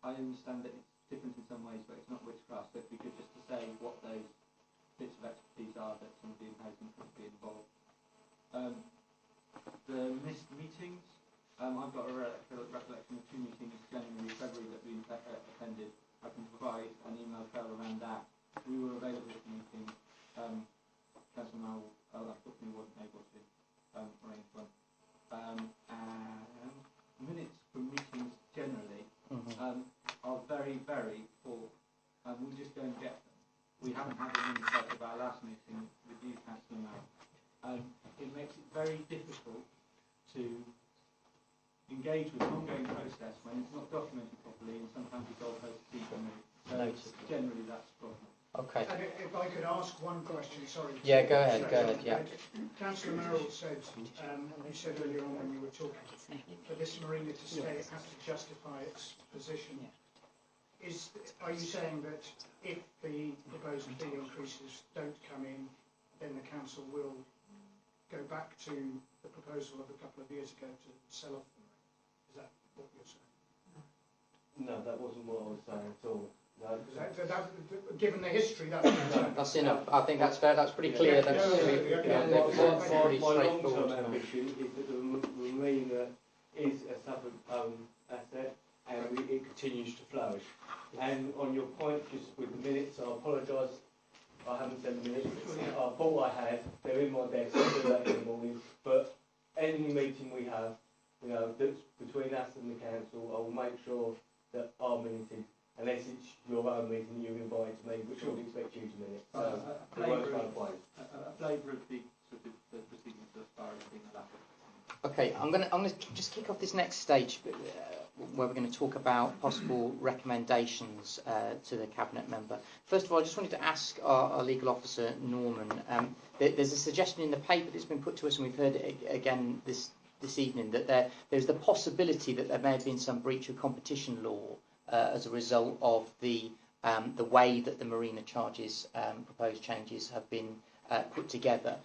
I understand that it's different in some ways, but it's not witchcraft, so it'd be good just to say what those bits of expertise are that somebody in housing could be involved. The missed meetings, I've got a recollection of 2 meetings, January, February, that we attended. I can provide an email trail around that. We were available at the meeting. Councillor Mel, unfortunately, wasn't able to arrange one. And minutes from meetings generally are very, very poor. We just don't get them. We haven't had them in the of our last meeting with you, Councillor Mel. It makes it very difficult to engage with an ongoing process when it's not documented properly, and sometimes the goalposts keep moving. So generally, that's a problem. Okay. And if I could ask one question, sorry. Yeah, go ahead, yeah. Councillor Merrill said, you said earlier on when you were talking, for this marina to stay, it has to justify its position. Are you saying that if the proposed fee increases don't come in, then the council will go back to the proposal of a couple of years ago to sell off the marina? Is that what you're saying? No, that wasn't what I was saying at all. No. Given the history, that's enough. I think that's fair. That's pretty clear. My long-term ambition is that the marina is a Southwark asset, and it continues to flourish. And on your point, just with the minutes, I apologise. I haven't sent the minutes. I thought I had. They're in my desk. I'll do that in the morning. But any meeting we have, that's between us and the council, I will make sure that our minutes, unless it's your own meeting you've invited me, which I would expect you to minute. So it works both ways. A flavour of the proceedings as far as being allowed. Okay, I'm going to just kick off this next stage where we're going to talk about possible recommendations to the Cabinet member. First of all, I just wanted to ask our legal officer, Norman, there's a suggestion in the paper that's been put to us, and we've heard it again this evening, that there's the possibility that there may have been some breach of competition law as a result of the way that the marina charges proposed changes have been put together.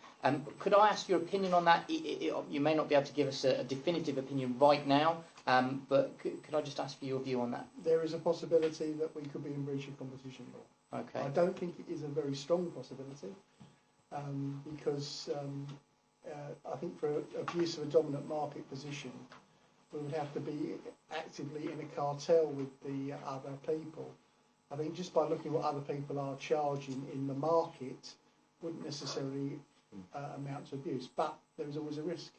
Could I ask your opinion on that? You may not be able to give us a definitive opinion right now, but could I just ask for your view on that? There is a possibility that we could be in breach of competition law. Okay. I don't think it is a very strong possibility because I think for abuse of a dominant market position, we would have to be actively in a cartel with the other people. I think just by looking at what other people are charging in the market wouldn't necessarily amount to abuse, but there is always a risk.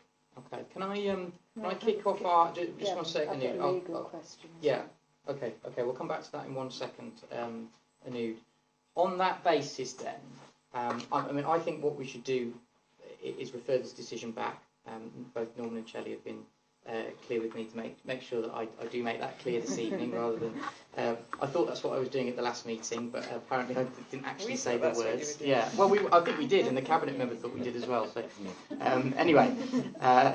Okay, can I kick off our just 1 second? I've got a legal question. Yeah. Okay. We'll come back to that in 1 second, Anoud. On that basis, then, I think what we should do is refer this decision back. Both Norman and Shelley have been clear with me to make sure that I do make that clear this evening, rather than I thought that's what I was doing at the last meeting, but apparently I didn't actually say the words. Yeah, well, I think we did, and the Cabinet member thought we did as well. So anyway,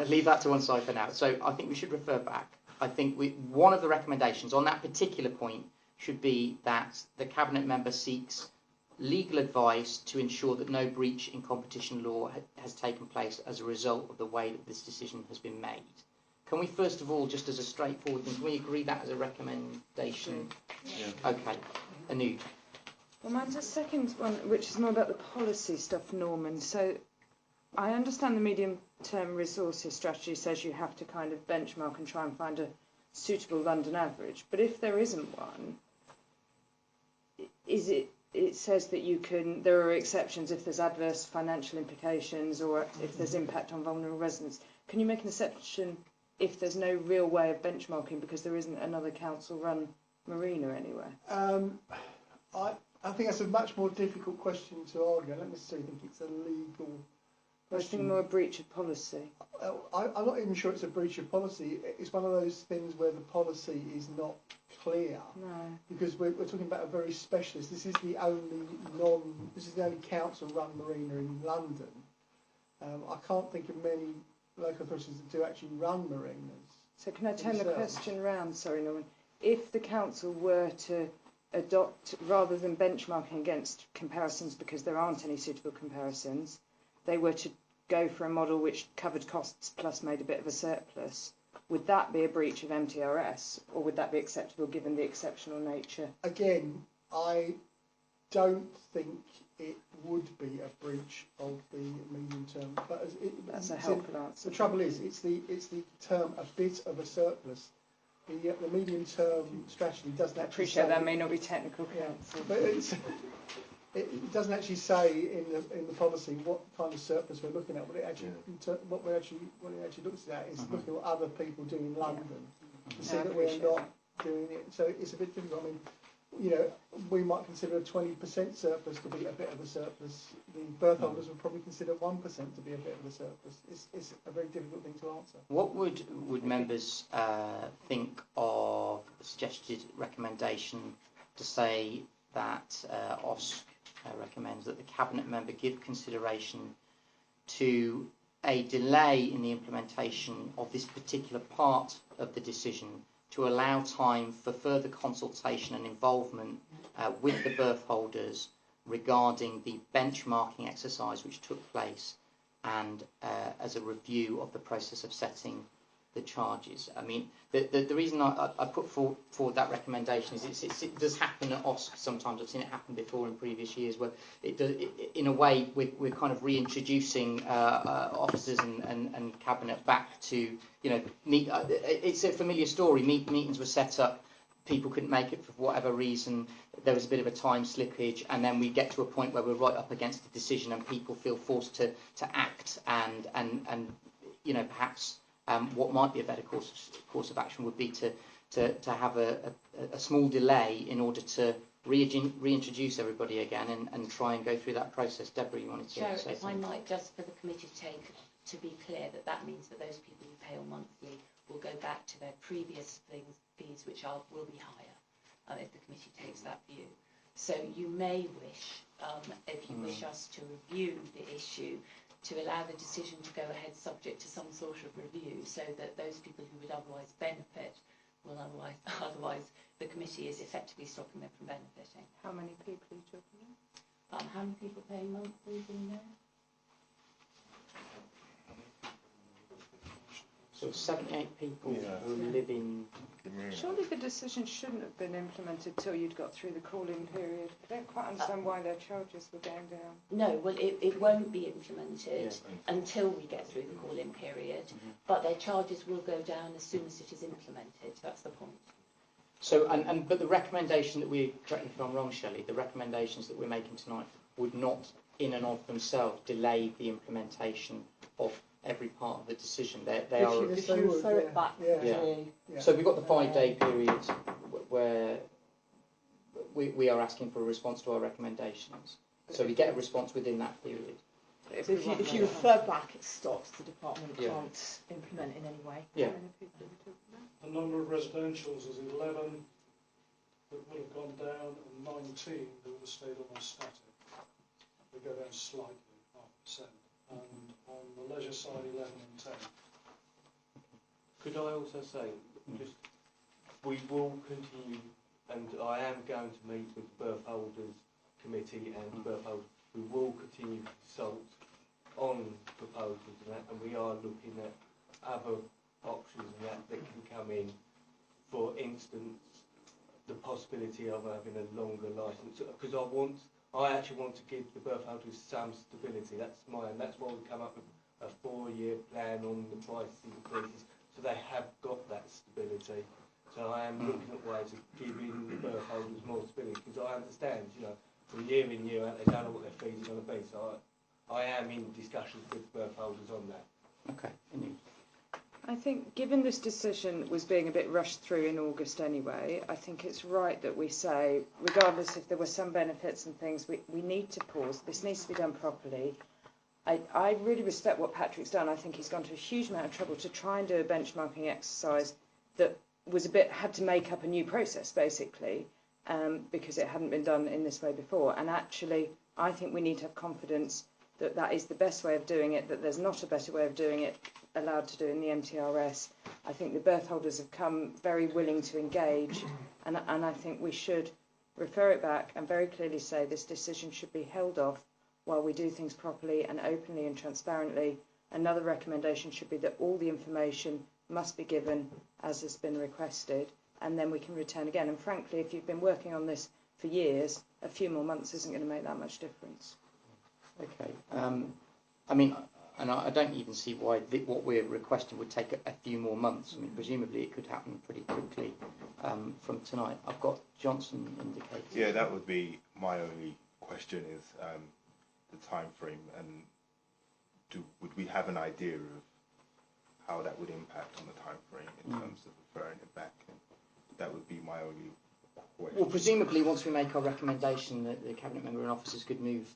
leave that to one side for now. So I think we should refer back. I think one of the recommendations on that particular point should be that the Cabinet member seeks legal advice to ensure that no breach in competition law has taken place as a result of the way that this decision has been made. Can we first of all, just as a straightforward thing, can we agree that as a recommendation? Yeah. Okay. Anoop. Well, mine's a second one, which is more about the policy stuff, Norman. So I understand the medium-term resources strategy says you have to kind of benchmark and try and find a suitable London average. But if there isn't one, it says that there are exceptions if there's adverse financial implications or if there's impact on vulnerable residents. Can you make an exception if there's no real way of benchmarking because there isn't another council-run marina anywhere? I think that's a much more difficult question to argue. I don't necessarily think it's a legal question. I think more a breach of policy. I'm not even sure it's a breach of policy. It's one of those things where the policy is not clear. No. Because we're talking about a very specialist. This is the only council-run marina in London. I can't think of many local authorities that do actually run marinas. So can I turn the question round? Sorry, Norman. If the council were to adopt, rather than benchmarking against comparisons because there aren't any suitable comparisons, they were to go for a model which covered costs plus made a bit of a surplus, would that be a breach of MTRS or would that be acceptable given the exceptional nature? Again, I don't think it would be a breach of the medium term. But that's a helpful answer. The trouble is, it's the term a bit of a surplus. The medium term strategy doesn't actually. I appreciate that may not be technical, counsel. But it doesn't actually say in the policy what kind of surplus we're looking at. What it actually looks at is looking at what other people do in London to see that we're not doing it. So it's a bit difficult. I mean, we might consider a 20% surplus to be a bit of a surplus. The berth holders would probably consider 1% to be a bit of a surplus. It's a very difficult thing to answer. What would members think of the suggested recommendation to say that OSC recommends that the Cabinet member give consideration to a delay in the implementation of this particular part of the decision to allow time for further consultation and involvement with the berth holders regarding the benchmarking exercise which took place and as a review of the process of setting the charges. I mean, the reason I put forward that recommendation is it does happen at OSC sometimes. I've seen it happen before in previous years where in a way we're kind of reintroducing officers and Cabinet back to, meet. It's a familiar story. Meetings were set up, people couldn't make it for whatever reason. There was a bit of a time slippage, and then we get to a point where we're right up against the decision, and people feel forced to act, and perhaps what might be a better course of action would be to have a small delay in order to reintroduce everybody again and try and go through that process. Deborah, you wanted to say something? If I might, just for the committee to be clear that means that those people who pay on monthly will go back to their previous fees, which will be higher if the committee takes that view. So you may wish, if you wish us to review the issue, to allow the decision to go ahead subject to some sort of review, so that those people who would otherwise benefit will otherwise the committee is effectively stopping them from benefiting. How many people are you talking about? How many people pay monthly in there? So 78 people who live in. Surely the decision shouldn't have been implemented till you'd got through the call-in period. I don't quite understand why their charges were going down. No, well, it won't be implemented until we get through the call-in period, but their charges will go down as soon as it is implemented. That's the point. So, but the recommendation that correct me if I'm wrong, Shelley, the recommendations that we're making tonight would not, in and of themselves, delay the implementation of every part of the decision. They are. If you refer it back. So we've got the 5-day period where we are asking for a response to our recommendations. So we get a response within that period. So if you refer back, it stops. The department can't implement in any way. Yeah. The number of residentials is 11 that would have gone down and 19 that would have stayed almost static. They go down slightly, 0.5%. And on the leisure side, 11 and 10. Could I also say, we will continue and I am going to meet with the berth holders committee and berth holders. We will continue to consult on proposals and that, and we are looking at other options and that can come in. For instance, the possibility of having a longer licence, because I actually want to give the berth holders some stability. That's why we come up with a 4-year plan on the price increases, so they have got that stability. So I am looking at ways of giving the berth holders more stability, because I understand, from year in, year out, they don't know what their fees are going to be. So I am in discussions with the berth holders on that. Okay. I think, given this decision was being a bit rushed through in August anyway, I think it's right that we say, regardless if there were some benefits and things, we need to pause. This needs to be done properly. I really respect what Patrick's done. I think he's gone to a huge amount of trouble to try and do a benchmarking exercise that had to make up a new process, basically, because it hadn't been done in this way before. And actually, I think we need to have confidence that that is the best way of doing it, that there's not a better way of doing it allowed to do in the MTRS. I think the berth holders have come very willing to engage, and I think we should refer it back and very clearly say this decision should be held off while we do things properly and openly and transparently. Another recommendation should be that all the information must be given as has been requested, and then we can return again. And frankly, if you've been working on this for years, a few more months isn't going to make that much difference. Okay. I mean, and I don't even see why what we're requesting would take a few more months. I mean, presumably it could happen pretty quickly from tonight. I've got Johnson indicated. Yeah, that would be my only question is the time frame, and would we have an idea of how that would impact on the time frame in terms of referring it back? That would be my only question. Well, presumably once we make our recommendation, the cabinet member and officers could move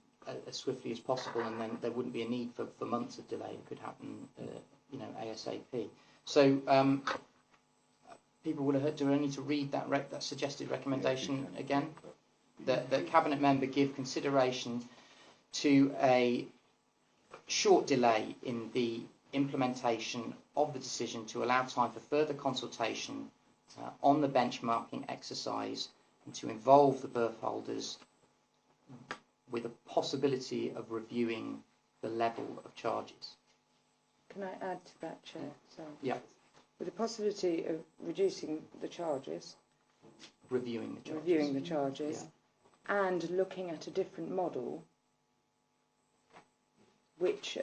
as swiftly as possible, and then there wouldn't be a need for months of delay. It could happen, ASAP. So people would have heard. Do I need to read that suggested recommendation again? That the cabinet member give consideration to a short delay in the implementation of the decision to allow time for further consultation on the benchmarking exercise and to involve the berth holders with a possibility of reviewing the level of charges. Can I add to that, Chair? So, yeah. With the possibility of reducing the charges, reviewing the charges, yeah. And looking at a different model which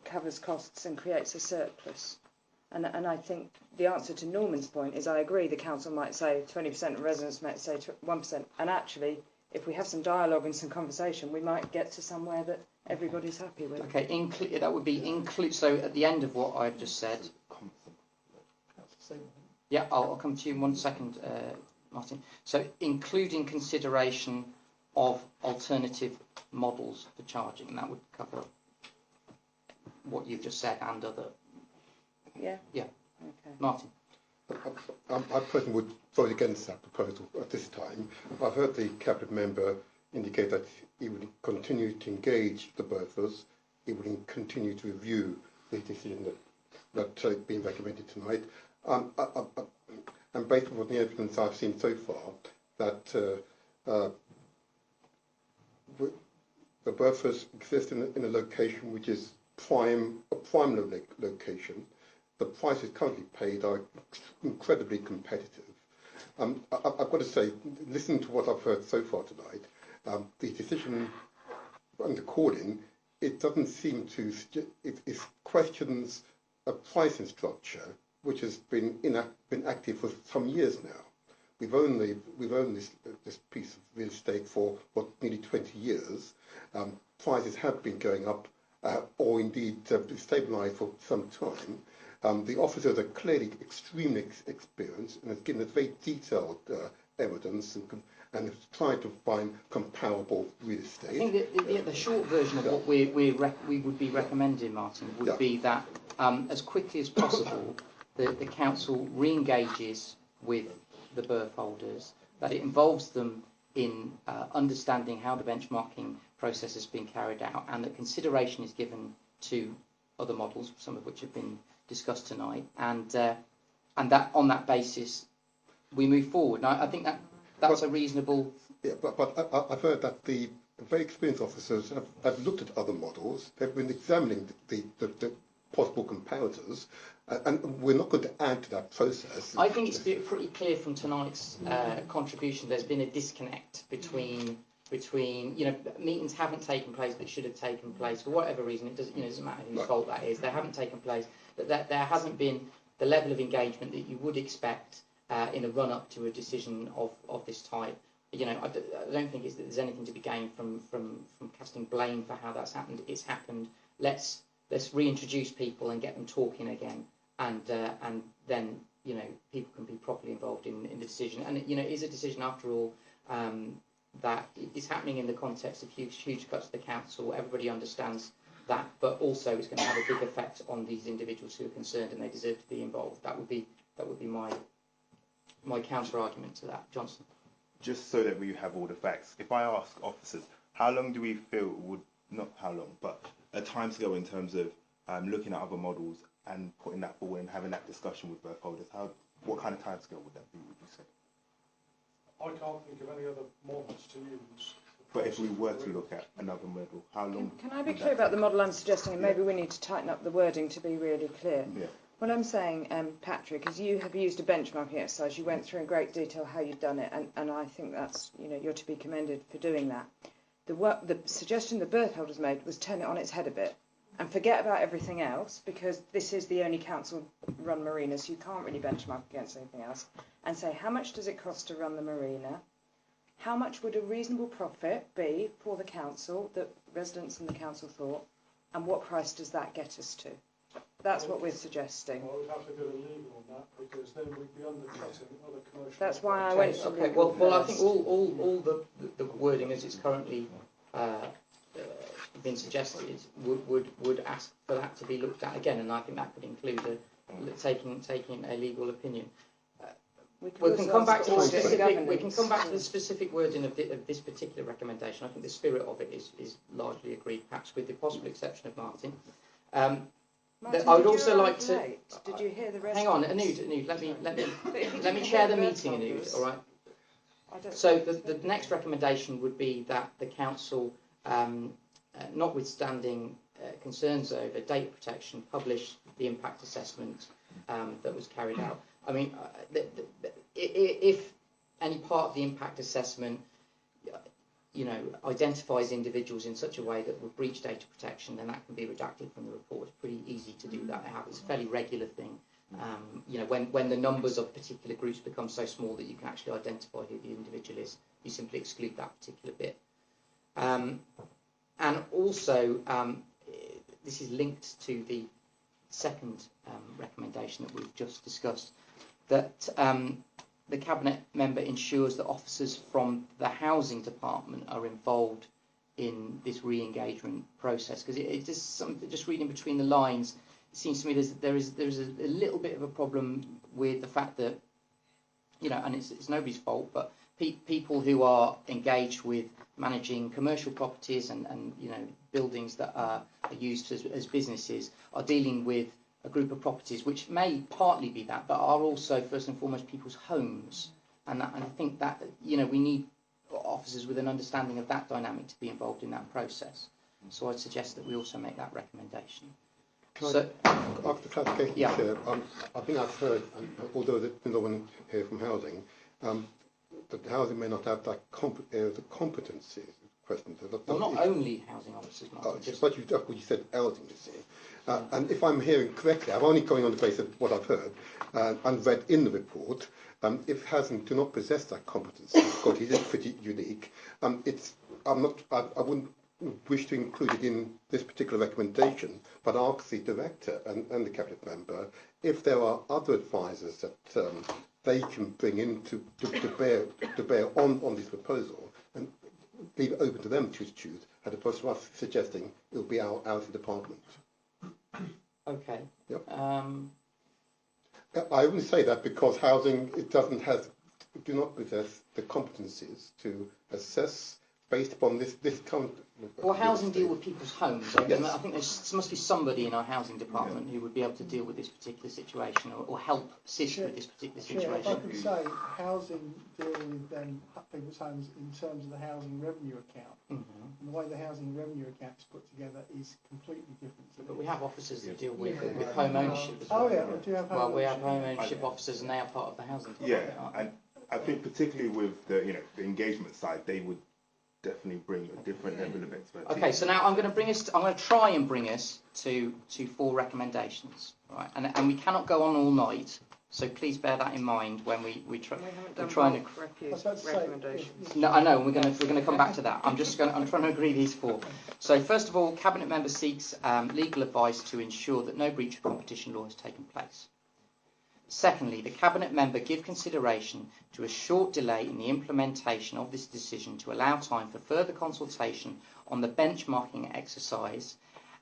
covers costs and creates a surplus. And I think the answer to Norman's point is I agree the council might say 20% and residents might say 1%, and actually if we have some dialogue and some conversation, we might get to somewhere that everybody's happy with. Okay, that would be so at the end of what I've just said. Yeah, I'll come to you in 1 second, Martin. So including consideration of alternative models for charging, and that would cover what you've just said and other. Yeah. Yeah. Okay. Martin. I personally would vote against that proposal at this time. I've heard the cabinet member indicate that he would continue to engage the berthers. He would continue to review the decision that's been recommended tonight. And based on the evidence I've seen so far, that the berthers exist in a location which is a prime location. The prices currently paid are incredibly competitive. I've got to say, listening to what I've heard so far tonight, the decision under calling, it doesn't seem to, it questions a pricing structure which has been active for some years now. We've owned this piece of real estate for nearly 20 years. Prices have been going up, or indeed stabilised for some time. The officers are clearly extremely experienced and have given us very detailed evidence and have tried to find comparable real estate. I think the short version of what we would be recommending, Martin, would be that as quickly as possible the council re-engages with the berth holders, that it involves them in understanding how the benchmarking process has been carried out, and that consideration is given to other models, some of which have been discussed tonight, and that on that basis we move forward. Now, I think that that's a reasonable... Yeah, but I've heard that the very experienced officers have looked at other models. They've been examining the possible comparators, and we're not going to add to that process. I think it's pretty clear from tonight's contribution there's been a disconnect between meetings haven't taken place that should have taken place for whatever reason. It doesn't matter whose fault that is. They haven't taken place. That there hasn't been the level of engagement that you would expect in a run-up to a decision of this type. I don't think there's anything to be gained from casting blame for how that's happened. It's happened. Let's reintroduce people and get them talking again, and then people can be properly involved in the decision. And it is a decision after all that is happening in the context of huge cuts to the council. Everybody understands that, but also it's going to have a big effect on these individuals who are concerned, and they deserve to be involved. That would be my counter argument to that, Johnson. Just so that we have all the facts, if I ask officers, how long do we feel would, not how long, but a time scale in terms of looking at other models and putting that forward and having that discussion with birth holders, what kind of time scale would that be, would you say? I can't think of any other models to use. But if we were to look at another model, how long? Can I be clear about the model I'm suggesting? And maybe we need to tighten up the wording to be really clear. Yeah. What I'm saying, Patrick, is you have used a benchmarking exercise. You went through in great detail how you'd done it, and I think that's, you're to be commended for doing that. The suggestion the birth holders made was turn it on its head a bit and forget about everything else, because this is the only council-run marina, so you can't really benchmark against anything else, and say, how much does it cost to run the marina? How much would a reasonable profit be for the council that residents and the council thought, and what price does that get us to? That's what we're suggesting. Well, we'd have to go legal on that, because then we'd be undercutting other commercial... That's why I went for okay. legal. Well, I think all the wording as it's currently been suggested would ask for that to be looked at again, and I think that could include taking a legal opinion. We can come back to the specific wording of this particular recommendation. I think the spirit of it is largely agreed, perhaps with the possible exception of Martin. Martin, I would also like to. Did you hear the rest? Hang on, Anoud. Let me chair the meeting, Anoud. All right. So the next recommendation would be that the council, notwithstanding concerns over data protection, publish the impact assessment that was carried out. I mean, if any part of the impact assessment, identifies individuals in such a way that would breach data protection, then that can be redacted from the report. It's pretty easy to do that. It's a fairly regular thing. When the numbers of particular groups become so small that you can actually identify who the individual is, you simply exclude that particular bit. And also, this is linked to the second recommendation that we've just discussed, that the Cabinet member ensures that officers from the housing department are involved in this re-engagement process, because it just reading between the lines, it seems to me there is a little bit of a problem with the fact that, and it's nobody's fault, but people who are engaged with managing commercial properties and buildings that are used as businesses are dealing with a group of properties which may partly be that, but are also first and foremost people's homes, and I think that we need officers with an understanding of that dynamic to be involved in that process. So I'd suggest that we also make that recommendation. After clarification, yeah. Chair, I think I've heard, although there's no one here from housing, that housing may not have that the competencies. Well, not only housing officers, Martin. But you said housing, you see. And if I'm hearing correctly, I'm only going on the basis of what I've heard and read in the report. If housing do not possess that competency, because it is pretty unique, I wouldn't wish to include it in this particular recommendation, but ask the director and the cabinet member if there are other advisors that they can bring in to bear on this proposal, and leave it open to them to choose, as opposed to us suggesting it will be our housing department. Okay. Yep. I only say that because housing do not possess the competencies to assess based upon this current. Well, housing deal with people's homes. Yes. I think there must be somebody in our housing department who would be able to deal with this particular situation or help assist with this particular situation. If I could say, housing deal with people's homes in terms of the housing revenue account. Mm-hmm. And the way the housing revenue account is put together is completely different. But we have officers that deal with home ownership as well. Oh yeah, we do have home ownership. Well, we have home ownership officers, and they are part of the housing department. Yeah, and I think particularly with the the engagement side, they would definitely bring a different level of expertise. Okay, so now I'm going to try and bring us to 4 recommendations, right? And we cannot go on all night, so please bear that in mind when we're trying to. Recommendations. No, I know. We're going to come back to that. I'm trying to agree these 4. So first of all, Cabinet Member seeks legal advice to ensure that no breach of competition law has taken place. Secondly, the Cabinet Member give consideration to a short delay in the implementation of this decision to allow time for further consultation on the benchmarking exercise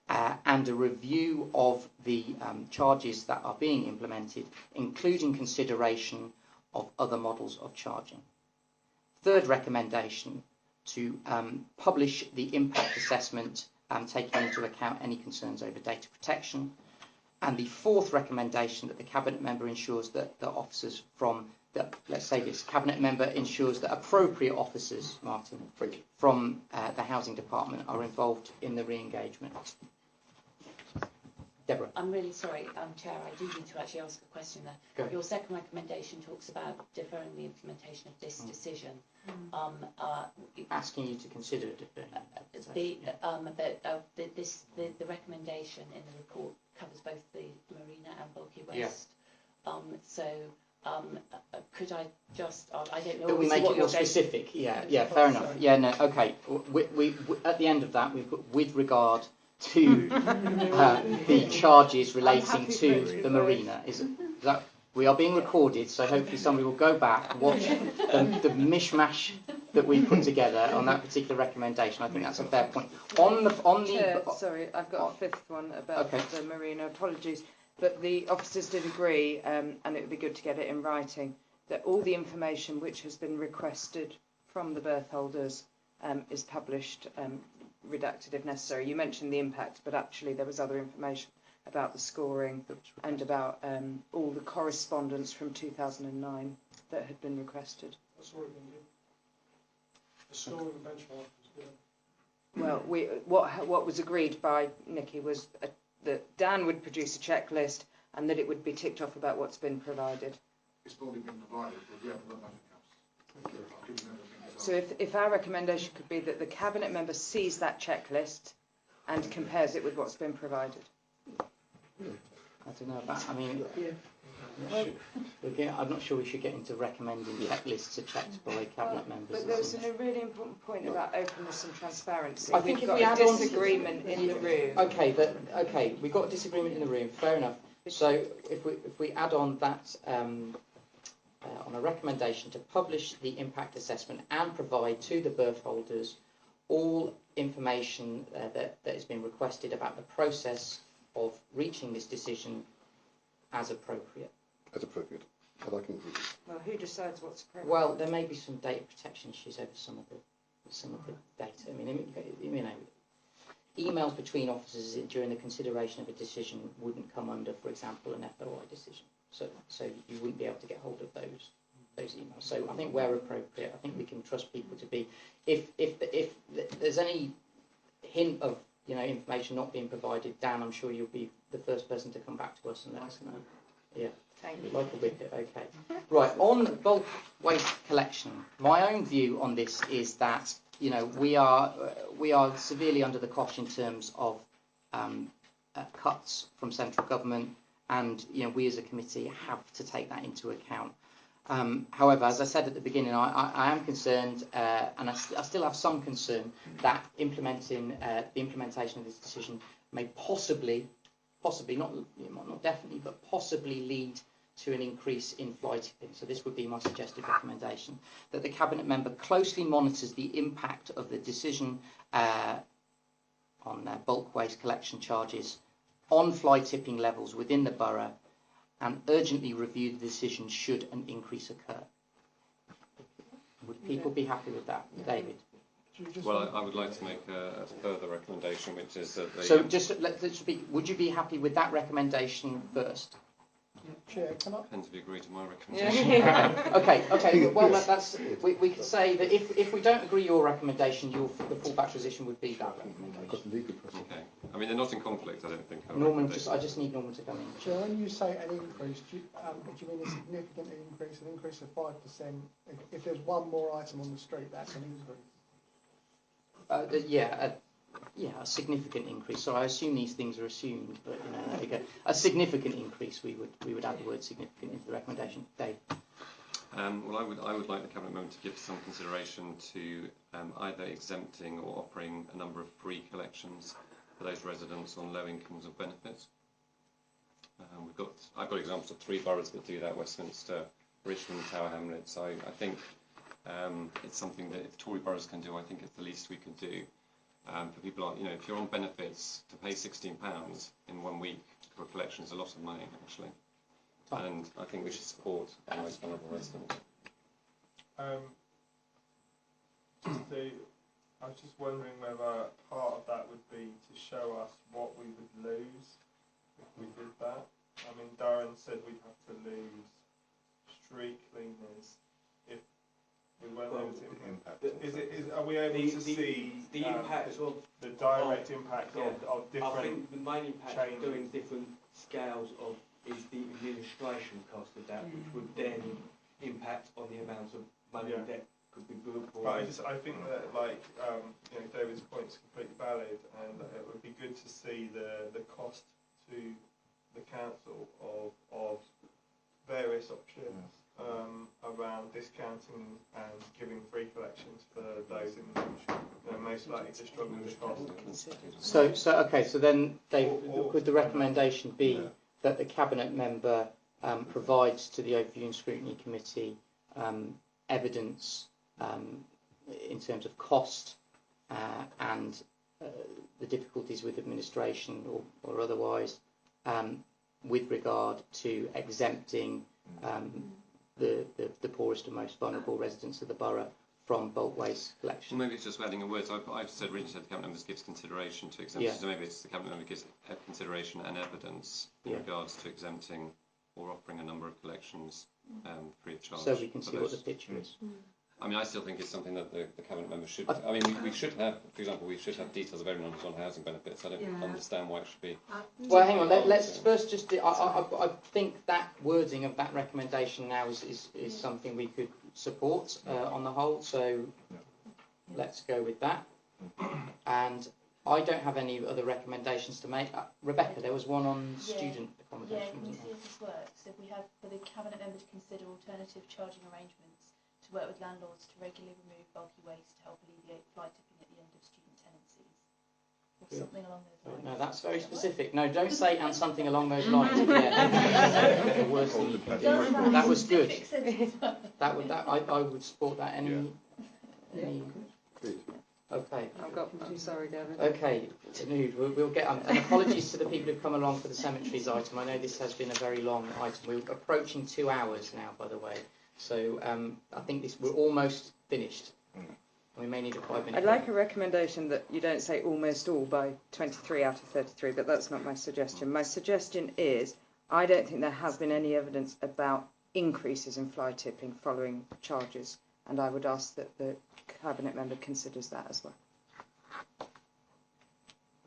and a review of the charges that are being implemented, including consideration of other models of charging. Third recommendation, to publish the impact assessment taking into account any concerns over data protection. And the fourth recommendation, that the Cabinet Member ensures that the officers let's say this, Cabinet Member ensures that appropriate officers, Martin, from the Housing Department are involved in the re-engagement. Deborah. I'm really sorry, Chair, I do need to actually ask a question there. Your second recommendation talks about deferring the implementation of this decision. Asking you to consider deferring. The recommendation in the report covers both the marina and bulky waste. Could I just, I don't know. That we make it more specific. Yeah, fair enough. Yeah, no, okay. We at the end of that, we've put with regard to the charges relating to the marina. Is that we are being recorded, so hopefully somebody will go back and watch the mishmash that we put together on that particular recommendation. I think that's a fair point. Chair, sorry, I've got a 5th one about the marina. Apologies, but the officers did agree, and it would be good to get it in writing, that all the information which has been requested from the berth holders is published, redacted if necessary. You mentioned the impact, but actually there was other information about the scoring and about all the correspondence from 2009 that had been requested. That's already been given. The scoring benchmark was given. Well, what was agreed by Nikki was that Dan would produce a checklist and that it would be ticked off about what's been provided. It's already been provided, but we haven't got nothing else. So if our recommendation could be that the Cabinet Member sees that checklist and compares it with what's been provided. I don't know about, I'm not sure we should get into recommending checklists are checked by Cabinet Members. But there was a really important point about openness and transparency. I think we've if got we a add disagreement in the room. Okay, we've got a disagreement in the room. Fair enough. So if we add on that on a recommendation to publish the impact assessment and provide to the berth holders all information that has been requested about the process of reaching this decision as appropriate. As appropriate. I can agree. Well, who decides what's appropriate? Well, there may be some data protection issues over some of the data. Emails between officers during the consideration of a decision wouldn't come under, for example, an FOI decision. So you wouldn't be able to get hold of those emails. So I think where appropriate, I think we can trust people to be. If there's any hint of information not being provided, Dan, I'm sure you'll be the first person to come back to us and let us know. Yeah. Thank you. Like a wicket, okay. Right, on bulk waste collection, my own view on this is that we are severely under the cosh in terms of cuts from central government, and we as a committee have to take that into account. However, as I said at the beginning, I am concerned, and I still have some concern that the implementation of this decision may possibly, not definitely, but possibly lead to an increase in fly tipping. So this would be my suggested recommendation, that the Cabinet Member closely monitors the impact of the decision on bulk waste collection charges on fly tipping levels within the borough, and urgently review the decision should an increase occur. Would people be happy with that? David? Well, I would like to make a further recommendation, which is that the... So would you be happy with that recommendation first? Chair, can I? Depends if you agree to my recommendation. Okay. Well, we could say that if we don't agree your recommendation, the fallback position would be that recommendation. Okay. I mean, they're not in conflict, I don't think. Norman, I just need Norman to come in. Chair, when you say an increase, do you mean a significant increase, an increase of 5%? If there's one more item on the street, that's an increase. A significant increase. So I assume these things are assumed, but there you go. A significant increase. We would add the word significant into the recommendation. Dave. Well, I would like the Cabinet member to give some consideration to either exempting or offering a number of free collections for those residents on low incomes or benefits. I've got examples of 3 boroughs that do that: Westminster, Richmond, Tower Hamlets. I think it's something that if Tory boroughs can do, I think it's the least we could do. For people, if you're on benefits, to pay £16 in 1 week for a collection is a lot of money, actually. And I think we should support the most vulnerable residents. I was just wondering whether part of that would be to show us what we would lose if we did that. I mean, Darren said we'd have to lose street cleaners if we weren't able to impact. Are we able to see the impact of the direct impact of different? I think the main impact of doing different scales is the administration cost of that, which would then impact on the amount of money that could be brought forward. But I think that, David's point is completely valid, and it would be good to see the cost to the council of various options around discounting and giving free collections for those most likely to struggle with cost. So then, Dave, would the recommendation be that the Cabinet member provides to the Overview and Scrutiny Committee evidence in terms of cost and the difficulties with administration or otherwise with regard to exempting the poorest and most vulnerable residents of the borough from bulk waste collection? Well, maybe it's just adding a word. So I've said the Cabinet member gives consideration to exemption. So maybe it's the Cabinet member gives consideration and evidence in regards to exempting or offering a number of collections free of charge. So we can see what the picture is. I mean, I still think it's something that the Cabinet member should... I mean, we should have, for example, we should have details of everyone who's on housing benefits. I don't understand why it should be... Well, hang on, let's first just... I think that wording of that recommendation now is something we could support on the whole, so let's go with that. And I don't have any other recommendations to make. Rebecca, there was one on student accommodation, wasn't there? Yeah, we can see if this works. So we have for the Cabinet member to consider alternative charging arrangements to work with landlords to regularly remove bulky waste to help alleviate fly tipping at the end of student tenancies. Or something along those lines. No, that's very specific. No, don't say and something along those lines. The worst thing you can do. That was good. I would support that. Any Okay. I'm sorry, Gavin. Okay, we'll get on. And apologies to the people who've come along for the cemeteries item. I know this has been a very long item. We're approaching 2 hours now, by the way. So I think we're almost finished. We may need a 5-minute. I'd like a recommendation that you don't say almost all by 23 out of 33, but that's not my suggestion. My suggestion is I don't think there has been any evidence about increases in fly tipping following charges, and I would ask that the Cabinet member considers that as well. I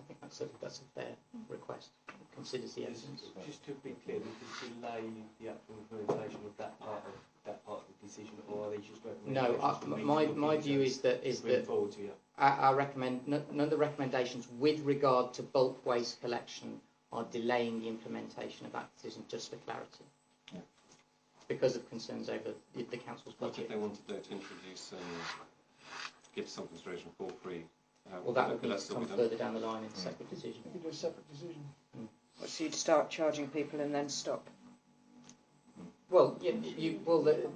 think that's a fair request. Considers the evidence. Just to be clear, we can delay the actual implementation of that part of the decision, or are they just recommendations? No, my view is that none of the recommendations with regard to bulk waste collection are delaying the implementation of that decision, just for clarity. Yeah. Because of concerns over the council's budget. What if they wanted to introduce give some consideration for free? Well, that would come further down the line in a separate decision. You could do a separate decision. So you'd start charging people and then stop? Well,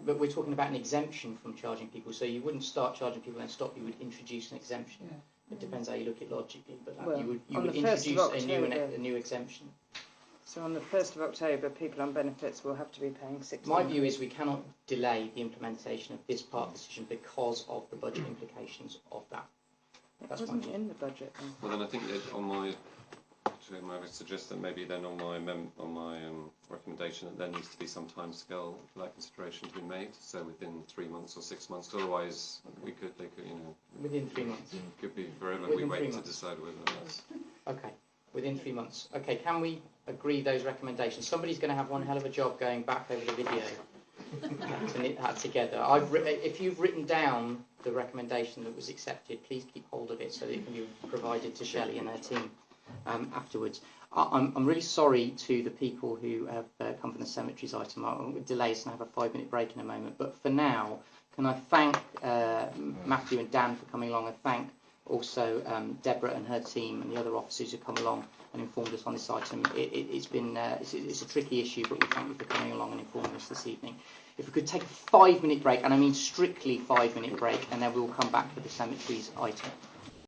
but we're talking about an exemption from charging people, so you wouldn't start charging people and stop. You would introduce an exemption. Yeah. It depends how you look at it logically, but you would introduce a new exemption. So on the 1st of October, people on benefits will have to be paying £16. My view is we cannot delay the implementation of this part of the decision because of the budget implications of that That's it wasn't in the budget. Then. Well, then I think that on my, I would suggest that maybe then on my recommendation that there needs to be some time scale for that consideration to be made. So within 3 months or 6 months. Otherwise, they could, Within 3 months. Could be forever. Within we wait 3 to months. decide whether that's. Okay. Within 3 months. Okay. Can we agree those recommendations? Somebody's going to have one hell of a job going back over the video to knit that together. If you've written down the recommendation that was accepted, please keep hold of it so that it can be provided to Shelley and her team afterwards. I'm really sorry to the people who have come from the cemeteries item. I'll delay us and have a 5-minute break in a moment. But for now, can I thank Matthew and Dan for coming along, and thank also Deborah and her team and the other officers who come along and informed us on this item. It's a tricky issue, but we thank you for coming along and informing us this evening. If we could take a 5-minute break, and I mean strictly 5-minute break, and then we'll come back to the cemeteries item.